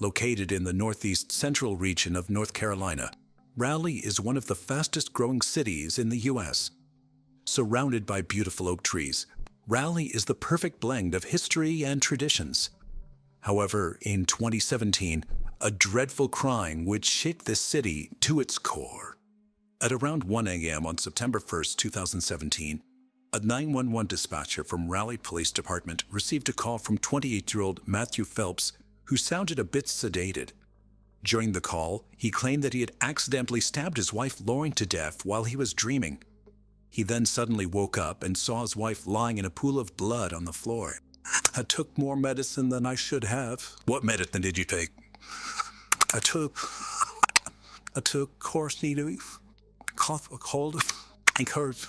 Located in the northeast central region of North Carolina, Raleigh is one of the fastest-growing cities in the U.S. Surrounded by beautiful oak trees, Raleigh is the perfect blend of history and traditions. However, in 2017, a dreadful crime would shake this city to its core. At around 1 a.m. on September 1, 2017, a 911 dispatcher from Raleigh Police Department received a call from 28-year-old Matthew Phelps, who sounded a bit sedated. During the call, he claimed that he had accidentally stabbed his wife Lauren to death while he was dreaming. He then suddenly woke up and saw his wife lying in a pool of blood on the floor. "I took more medicine than I should have." "What medicine did you take?" I took course needles, cough, a cold, and curves.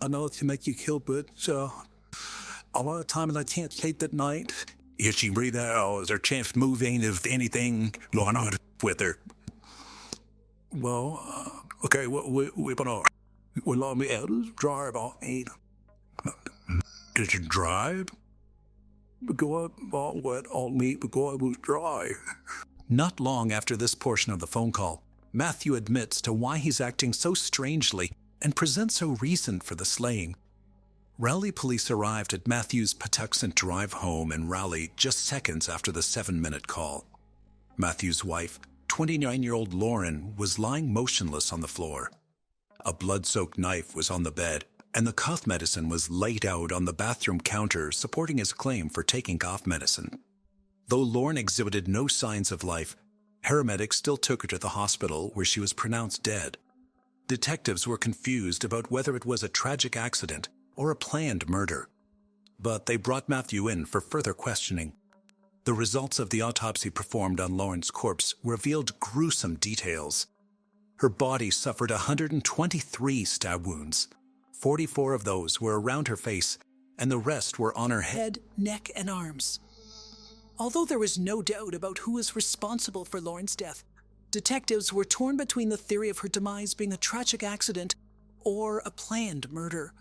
I know it can make you kill, but a lot of times I can't sleep at night. Is she breathing out? Is there a chance of moving, of anything going on with her? Well, okay, we're gonna let me out of dry about 8. Did you drive? Because I bought wet on me because it was dry. Not long after this portion of the phone call, Matthew admits to why he's acting so strangely and presents a reason for the slaying. Raleigh police arrived at Matthew's Patuxent Drive home in Raleigh just seconds after the 7-minute call. Matthew's wife, 29-year-old Lauren, was lying motionless on the floor. A blood-soaked knife was on the bed, and the cough medicine was laid out on the bathroom counter, supporting his claim for taking cough medicine. Though Lauren exhibited no signs of life, paramedics still took her to the hospital where she was pronounced dead. Detectives were confused about whether it was a tragic accident or a planned murder, but they brought Matthew in for further questioning. The results of the autopsy performed on Lauren's corpse revealed gruesome details. Her body suffered 123 stab wounds, 44 of those were around her face, and the rest were on her head, neck, and arms. Although there was no doubt about who was responsible for Lauren's death, detectives were torn between the theory of her demise being a tragic accident or a planned murder.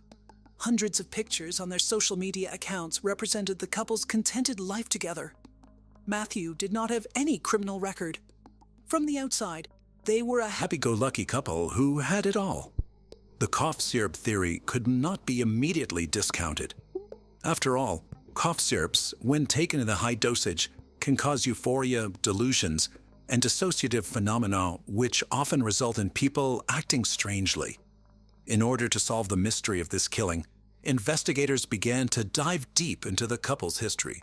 Hundreds of pictures on their social media accounts represented the couple's contented life together. Matthew did not have any criminal record. From the outside, they were a happy-go-lucky couple who had it all. The cough syrup theory could not be immediately discounted. After all, cough syrups, when taken in a high dosage, can cause euphoria, delusions, and dissociative phenomena which often result in people acting strangely. In order to solve the mystery of this killing, investigators began to dive deep into the couple's history.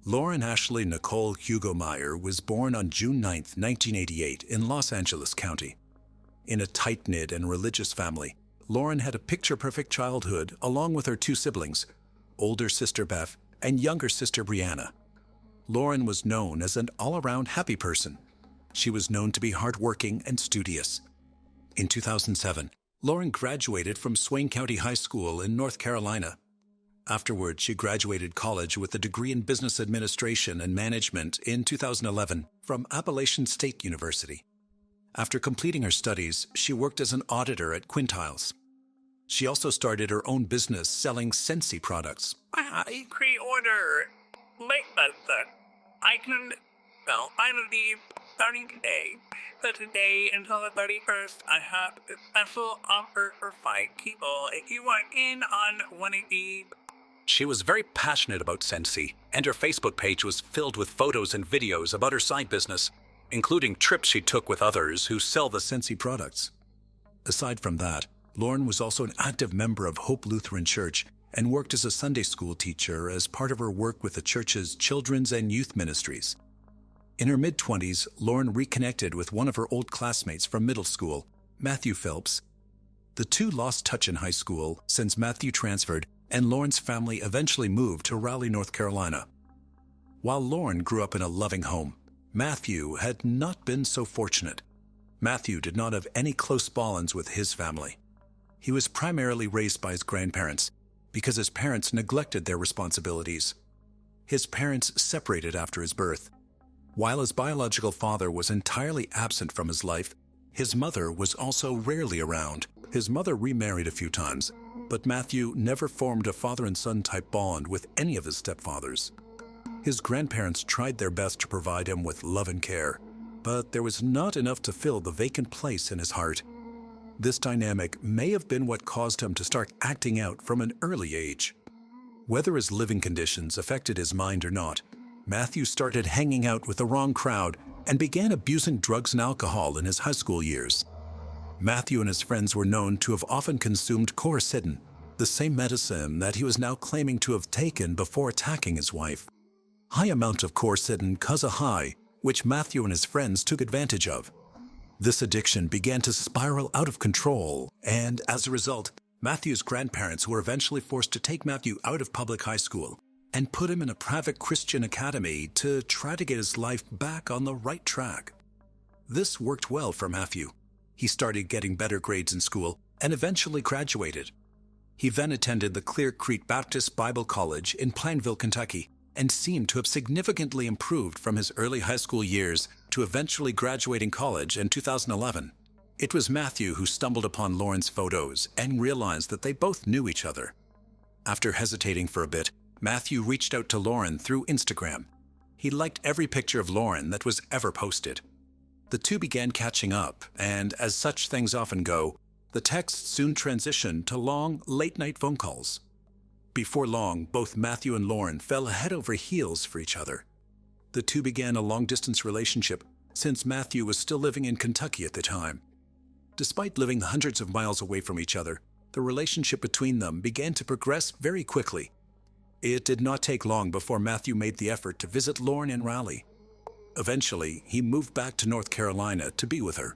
Lauren Ashley Nicole Hugo Meyer was born on June 9, 1988, in Los Angeles County. In a tight-knit and religious family, Lauren had a picture-perfect childhood along with her two siblings, older sister Beth and younger sister Brianna. Lauren was known as an all-around happy person. She was known to be hardworking and studious. In 2007, Lauren graduated from Swain County High School in North Carolina. Afterward, she graduated college with a degree in business administration and management in 2011 from Appalachian State University. After completing her studies, she worked as an auditor at Quintiles. She also started her own business selling Scentsy products. I pre-order late I can finally starting today. But today until the 31st, I have a special offer for 5 people. If you want in on one of these. She was very passionate about Scentsy, and her Facebook page was filled with photos and videos about her side business, including trips she took with others who sell the Scentsy products. Aside from that, Lauren was also an active member of Hope Lutheran Church and worked as a Sunday school teacher as part of her work with the church's children's and youth ministries. In her mid-20s, Lauren reconnected with one of her old classmates from middle school, Matthew Phelps. The two lost touch in high school since Matthew transferred and Lauren's family eventually moved to Raleigh, North Carolina. While Lauren grew up in a loving home, Matthew had not been so fortunate. Matthew did not have any close bonds with his family. He was primarily raised by his grandparents because his parents neglected their responsibilities. His parents separated after his birth. While his biological father was entirely absent from his life, his mother was also rarely around. His mother remarried a few times, but Matthew never formed a father and son type bond with any of his stepfathers. His grandparents tried their best to provide him with love and care, but there was not enough to fill the vacant place in his heart. This dynamic may have been what caused him to start acting out from an early age. Whether his living conditions affected his mind or not, Matthew started hanging out with the wrong crowd and began abusing drugs and alcohol in his high school years. Matthew and his friends were known to have often consumed quercetin, the same medicine that he was now claiming to have taken before attacking his wife. High amounts of quercetin cause a high, which Matthew and his friends took advantage of. This addiction began to spiral out of control, and as a result, Matthew's grandparents were eventually forced to take Matthew out of public high school and put him in a private Christian academy to try to get his life back on the right track. This worked well for Matthew. He started getting better grades in school and eventually graduated. He then attended the Clear Creek Baptist Bible College in Plainville, Kentucky, and seemed to have significantly improved from his early high school years to eventually graduating college in 2011. It was Matthew who stumbled upon Lauren's photos and realized that they both knew each other. After hesitating for a bit, Matthew reached out to Lauren through Instagram. He liked every picture of Lauren that was ever posted. The two began catching up, and as such things often go, the texts soon transitioned to long, late-night phone calls. Before long, both Matthew and Lauren fell head over heels for each other. The two began a long-distance relationship since Matthew was still living in Kentucky at the time. Despite living hundreds of miles away from each other, the relationship between them began to progress very quickly. It did not take long before Matthew made the effort to visit Lauren in Raleigh. Eventually, he moved back to North Carolina to be with her.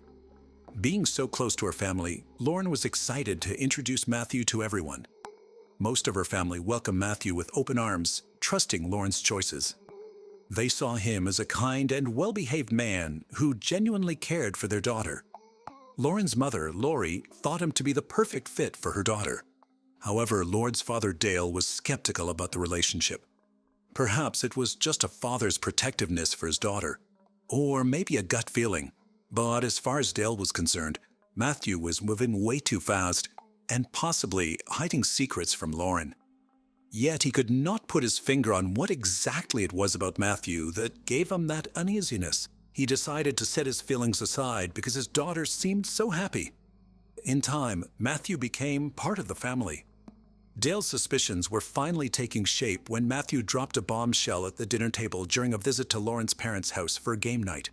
Being so close to her family, Lauren was excited to introduce Matthew to everyone. Most of her family welcomed Matthew with open arms, trusting Lauren's choices. They saw him as a kind and well-behaved man who genuinely cared for their daughter. Lauren's mother, Lori, thought him to be the perfect fit for her daughter. However, Lauren's father Dale was skeptical about the relationship. Perhaps it was just a father's protectiveness for his daughter, or maybe a gut feeling. But as far as Dale was concerned, Matthew was moving way too fast and possibly hiding secrets from Lauren. Yet he could not put his finger on what exactly it was about Matthew that gave him that uneasiness. He decided to set his feelings aside because his daughter seemed so happy. In time, Matthew became part of the family. Dale's suspicions were finally taking shape when Matthew dropped a bombshell at the dinner table during a visit to Lauren's parents' house for a game night.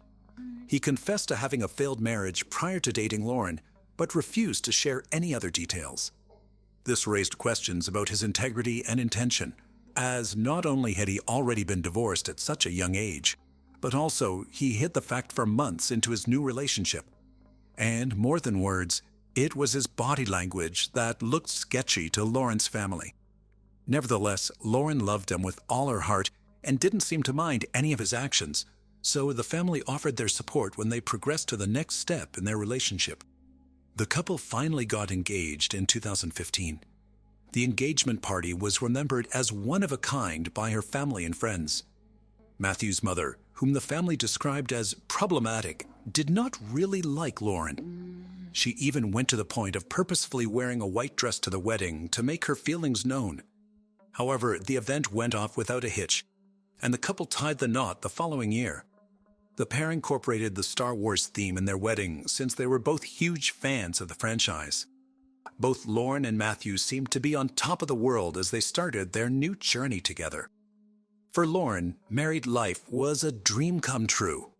He confessed to having a failed marriage prior to dating Lauren, but refused to share any other details. This raised questions about his integrity and intention, as not only had he already been divorced at such a young age, but also he hid the fact for months into his new relationship. And more than words, it was his body language that looked sketchy to Lauren's family. Nevertheless, Lauren loved him with all her heart and didn't seem to mind any of his actions, so the family offered their support when they progressed to the next step in their relationship. The couple finally got engaged in 2015. The engagement party was remembered as one of a kind by her family and friends. Matthew's mother, whom the family described as problematic, did not really like Lauren. She even went to the point of purposefully wearing a white dress to the wedding to make her feelings known. However, the event went off without a hitch, and the couple tied the knot the following year. The pair incorporated the Star Wars theme in their wedding since they were both huge fans of the franchise. Both Lauren and Matthew seemed to be on top of the world as they started their new journey together. For Lauren, married life was a dream come true.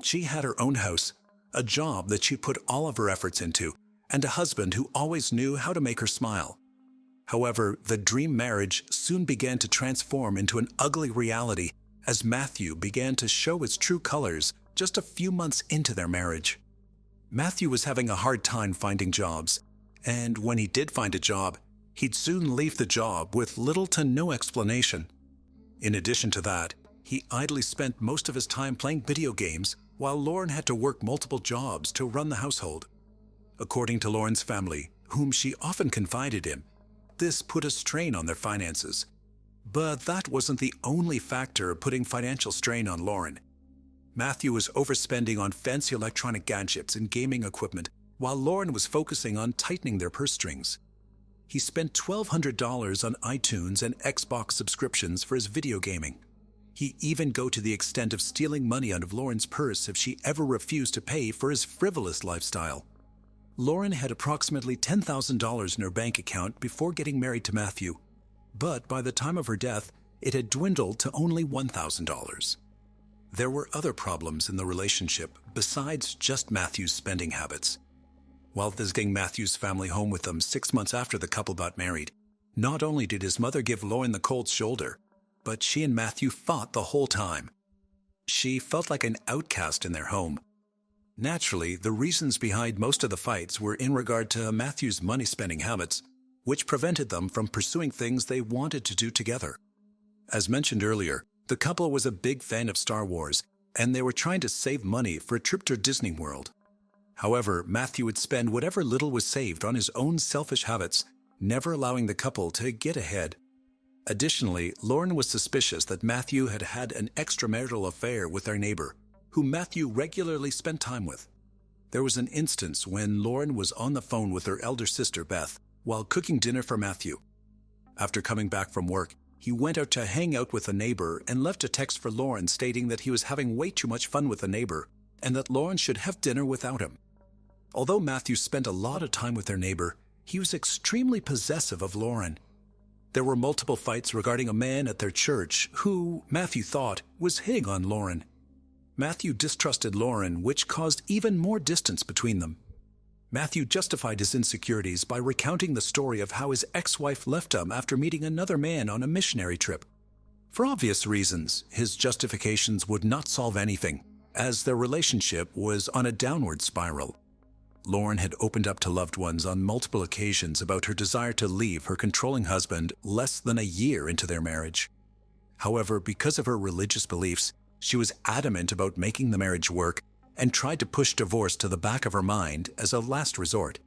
She had her own house, a job that she put all of her efforts into, and a husband who always knew how to make her smile. However, the dream marriage soon began to transform into an ugly reality as Matthew began to show his true colors just a few months into their marriage. Matthew was having a hard time finding jobs, and when he did find a job, he'd soon leave the job with little to no explanation. In addition to that, he idly spent most of his time playing video games while Lauren had to work multiple jobs to run the household. According to Lauren's family, whom she often confided in, this put a strain on their finances. But that wasn't the only factor putting financial strain on Lauren. Matthew was overspending on fancy electronic gadgets and gaming equipment, while Lauren was focusing on tightening their purse strings. He spent $1,200 on iTunes and Xbox subscriptions for his video gaming. He even go to the extent of stealing money out of Lauren's purse if she ever refused to pay for his frivolous lifestyle. Lauren had approximately $10,000 in her bank account before getting married to Matthew, but by the time of her death, it had dwindled to only $1,000. There were other problems in the relationship besides just Matthew's spending habits. While visiting Matthew's family home with them 6 months after the couple got married, not only did his mother give Lauren the cold shoulder, but she and Matthew fought the whole time. She felt like an outcast in their home. Naturally, the reasons behind most of the fights were in regard to Matthew's money-spending habits, which prevented them from pursuing things they wanted to do together. As mentioned earlier, the couple was a big fan of Star Wars, and they were trying to save money for a trip to Disney World. However, Matthew would spend whatever little was saved on his own selfish habits, never allowing the couple to get ahead. Additionally, Lauren was suspicious that Matthew had had an extramarital affair with their neighbor, whom Matthew regularly spent time with. There was an instance when Lauren was on the phone with her elder sister, Beth, while cooking dinner for Matthew. After coming back from work, he went out to hang out with a neighbor and left a text for Lauren stating that he was having way too much fun with the neighbor and that Lauren should have dinner without him. Although Matthew spent a lot of time with their neighbor, he was extremely possessive of Lauren. There were multiple fights regarding a man at their church who, Matthew thought, was hitting on Lauren. Matthew distrusted Lauren, which caused even more distance between them. Matthew justified his insecurities by recounting the story of how his ex-wife left him after meeting another man on a missionary trip. For obvious reasons, his justifications would not solve anything, as their relationship was on a downward spiral. Lauren had opened up to loved ones on multiple occasions about her desire to leave her controlling husband less than a year into their marriage. However, because of her religious beliefs, she was adamant about making the marriage work and tried to push divorce to the back of her mind as a last resort.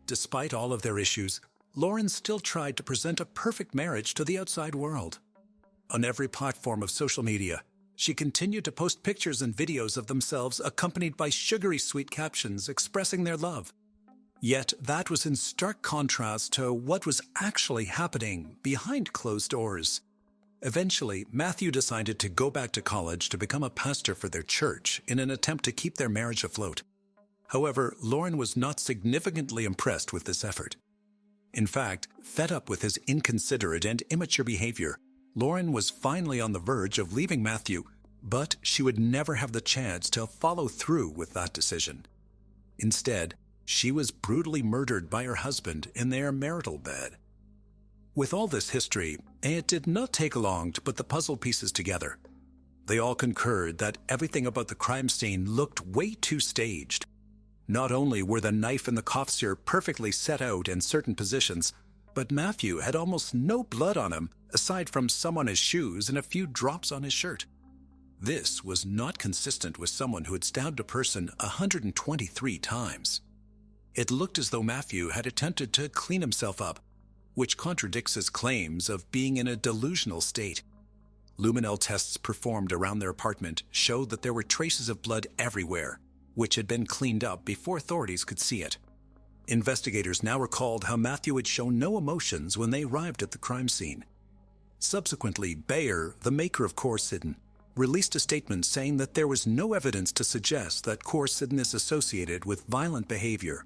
Despite all of their issues, Lauren still tried to present a perfect marriage to the outside world. On every platform of social media, she continued to post pictures and videos of themselves accompanied by sugary sweet captions expressing their love. Yet that was in stark contrast to what was actually happening behind closed doors. Eventually, Matthew decided to go back to college to become a pastor for their church in an attempt to keep their marriage afloat. However, Lauren was not significantly impressed with this effort. In fact, fed up with his inconsiderate and immature behavior, Lauren was finally on the verge of leaving Matthew, but she would never have the chance to follow through with that decision. Instead, she was brutally murdered by her husband in their marital bed. With all this history, it did not take long to put the puzzle pieces together. They all concurred that everything about the crime scene looked way too staged. Not only were the knife and the cough syrup perfectly set out in certain positions, but Matthew had almost no blood on him, aside from some on his shoes and a few drops on his shirt. This was not consistent with someone who had stabbed a person 123 times. It looked as though Matthew had attempted to clean himself up, which contradicts his claims of being in a delusional state. Luminol tests performed around their apartment showed that there were traces of blood everywhere, which had been cleaned up before authorities could see it. Investigators now recalled how Matthew had shown no emotions when they arrived at the crime scene. Subsequently, Bayer, the maker of quercetin, released a statement saying that there was no evidence to suggest that quercetin is associated with violent behavior.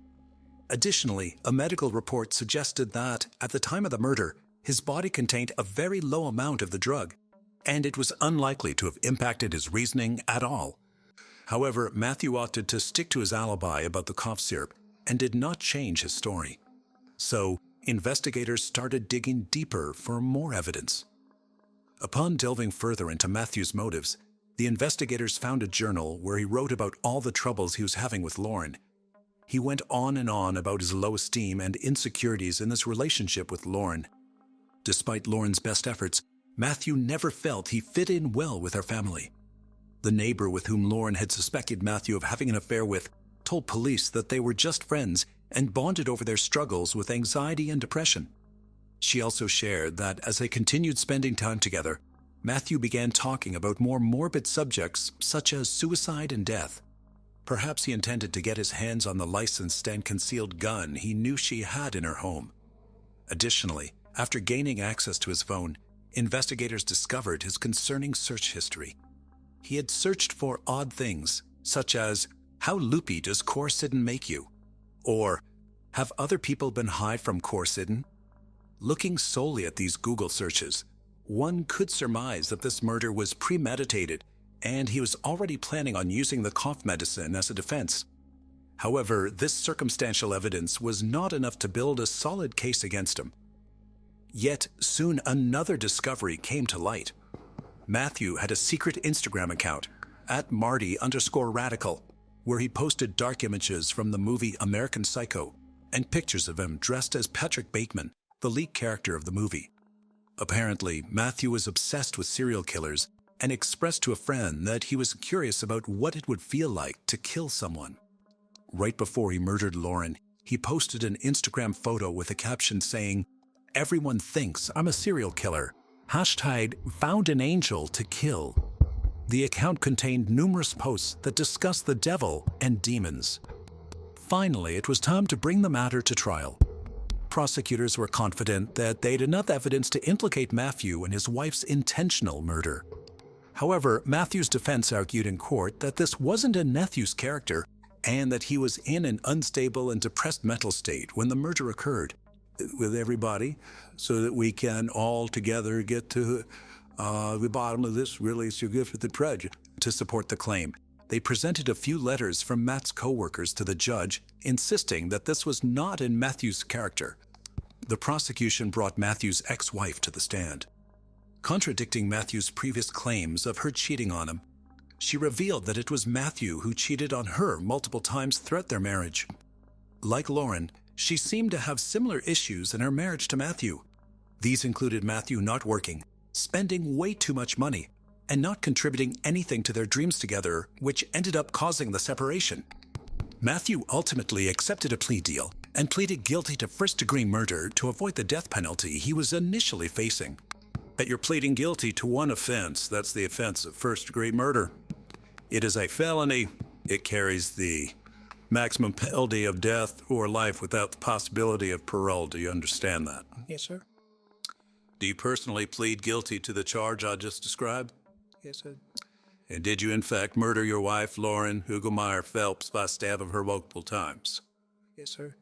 Additionally, a medical report suggested that, at the time of the murder, his body contained a very low amount of the drug, and it was unlikely to have impacted his reasoning at all. However, Matthew opted to stick to his alibi about the cough syrup and did not change his story. So, investigators started digging deeper for more evidence. Upon delving further into Matthew's motives, the investigators found a journal where he wrote about all the troubles he was having with Lauren. He went on and on about his low esteem and insecurities in his relationship with Lauren. Despite Lauren's best efforts, Matthew never felt he fit in well with her family. The neighbor with whom Lauren had suspected Matthew of having an affair with told police that they were just friends and bonded over their struggles with anxiety and depression. She also shared that as they continued spending time together, Matthew began talking about more morbid subjects such as suicide and death. Perhaps he intended to get his hands on the licensed and concealed gun he knew she had in her home. Additionally, after gaining access to his phone, investigators discovered his concerning search history. He had searched for odd things, such as, "How loopy does quercetin make you?" Or, "Have other people been high from quercetin?" Looking solely at these Google searches, one could surmise that this murder was premeditated and he was already planning on using the cough medicine as a defense. However, this circumstantial evidence was not enough to build a solid case against him. Yet, soon another discovery came to light. Matthew had a secret Instagram account, @Marty_radical, where he posted dark images from the movie American Psycho and pictures of him dressed as Patrick Bateman, the lead character of the movie. Apparently, Matthew was obsessed with serial killers and expressed to a friend that he was curious about what it would feel like to kill someone. Right before he murdered Lauren, he posted an Instagram photo with a caption saying, "Everyone thinks I'm a serial killer. #found an angel to kill." The account contained numerous posts that discussed the devil and demons. Finally, it was time to bring the matter to trial. Prosecutors were confident that they had enough evidence to implicate Matthew in his wife's intentional murder. However, Matthew's defense argued in court that this wasn't in Matthew's character and that he was in an unstable and depressed mental state when the murder occurred. With everybody, so that we can all together get to the bottom of this really significant prejudice. To support the claim, they presented a few letters from Matt's co-workers to the judge, insisting that this was not in Matthew's character. The prosecution brought Matthew's ex-wife to the stand. Contradicting Matthew's previous claims of her cheating on him, she revealed that it was Matthew who cheated on her multiple times throughout their marriage. Like Lauren, she seemed to have similar issues in her marriage to Matthew. These included Matthew not working, spending way too much money, and not contributing anything to their dreams together, which ended up causing the separation. Matthew ultimately accepted a plea deal and pleaded guilty to first-degree murder to avoid the death penalty he was initially facing. That you're pleading guilty to one offense, that's the offense of first-degree murder. It is a felony. It carries the maximum penalty of death or life without the possibility of parole. Do you understand that? Yes, sir. Do you personally plead guilty to the charge I just described? Yes, sir. And did you in fact murder your wife, Lauren Hugelmeyer Phelps, by stabbing her multiple times? Yes, sir.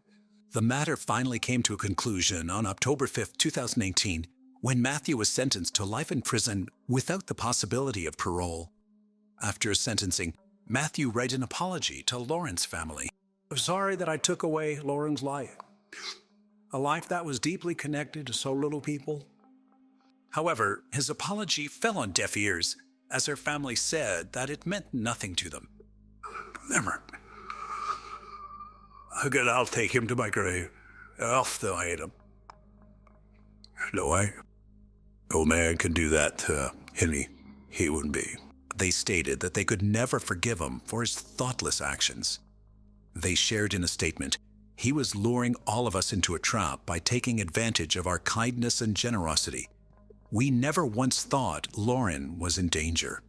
The matter finally came to a conclusion on October 5th, 2018, when Matthew was sentenced to life in prison without the possibility of parole. After sentencing, Matthew read an apology to Lauren's family. I'm sorry that I took away Lauren's life. A life that was deeply connected to so little people. However, his apology fell on deaf ears, as her family said that it meant nothing to them. Never. I'll take him to my grave. Though I hate him. No way. Old man can do that to Henry. He wouldn't be. They stated that they could never forgive him for his thoughtless actions. They shared in a statement, "He was luring all of us into a trap by taking advantage of our kindness and generosity. We never once thought Lauren was in danger."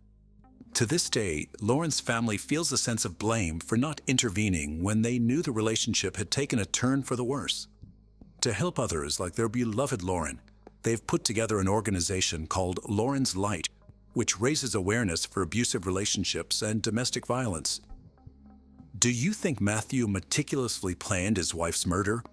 To this day, Lauren's family feels a sense of blame for not intervening when they knew the relationship had taken a turn for the worse. To help others like their beloved Lauren, they've put together an organization called Lauren's Light, which raises awareness for abusive relationships and domestic violence. Do you think Matthew meticulously planned his wife's murder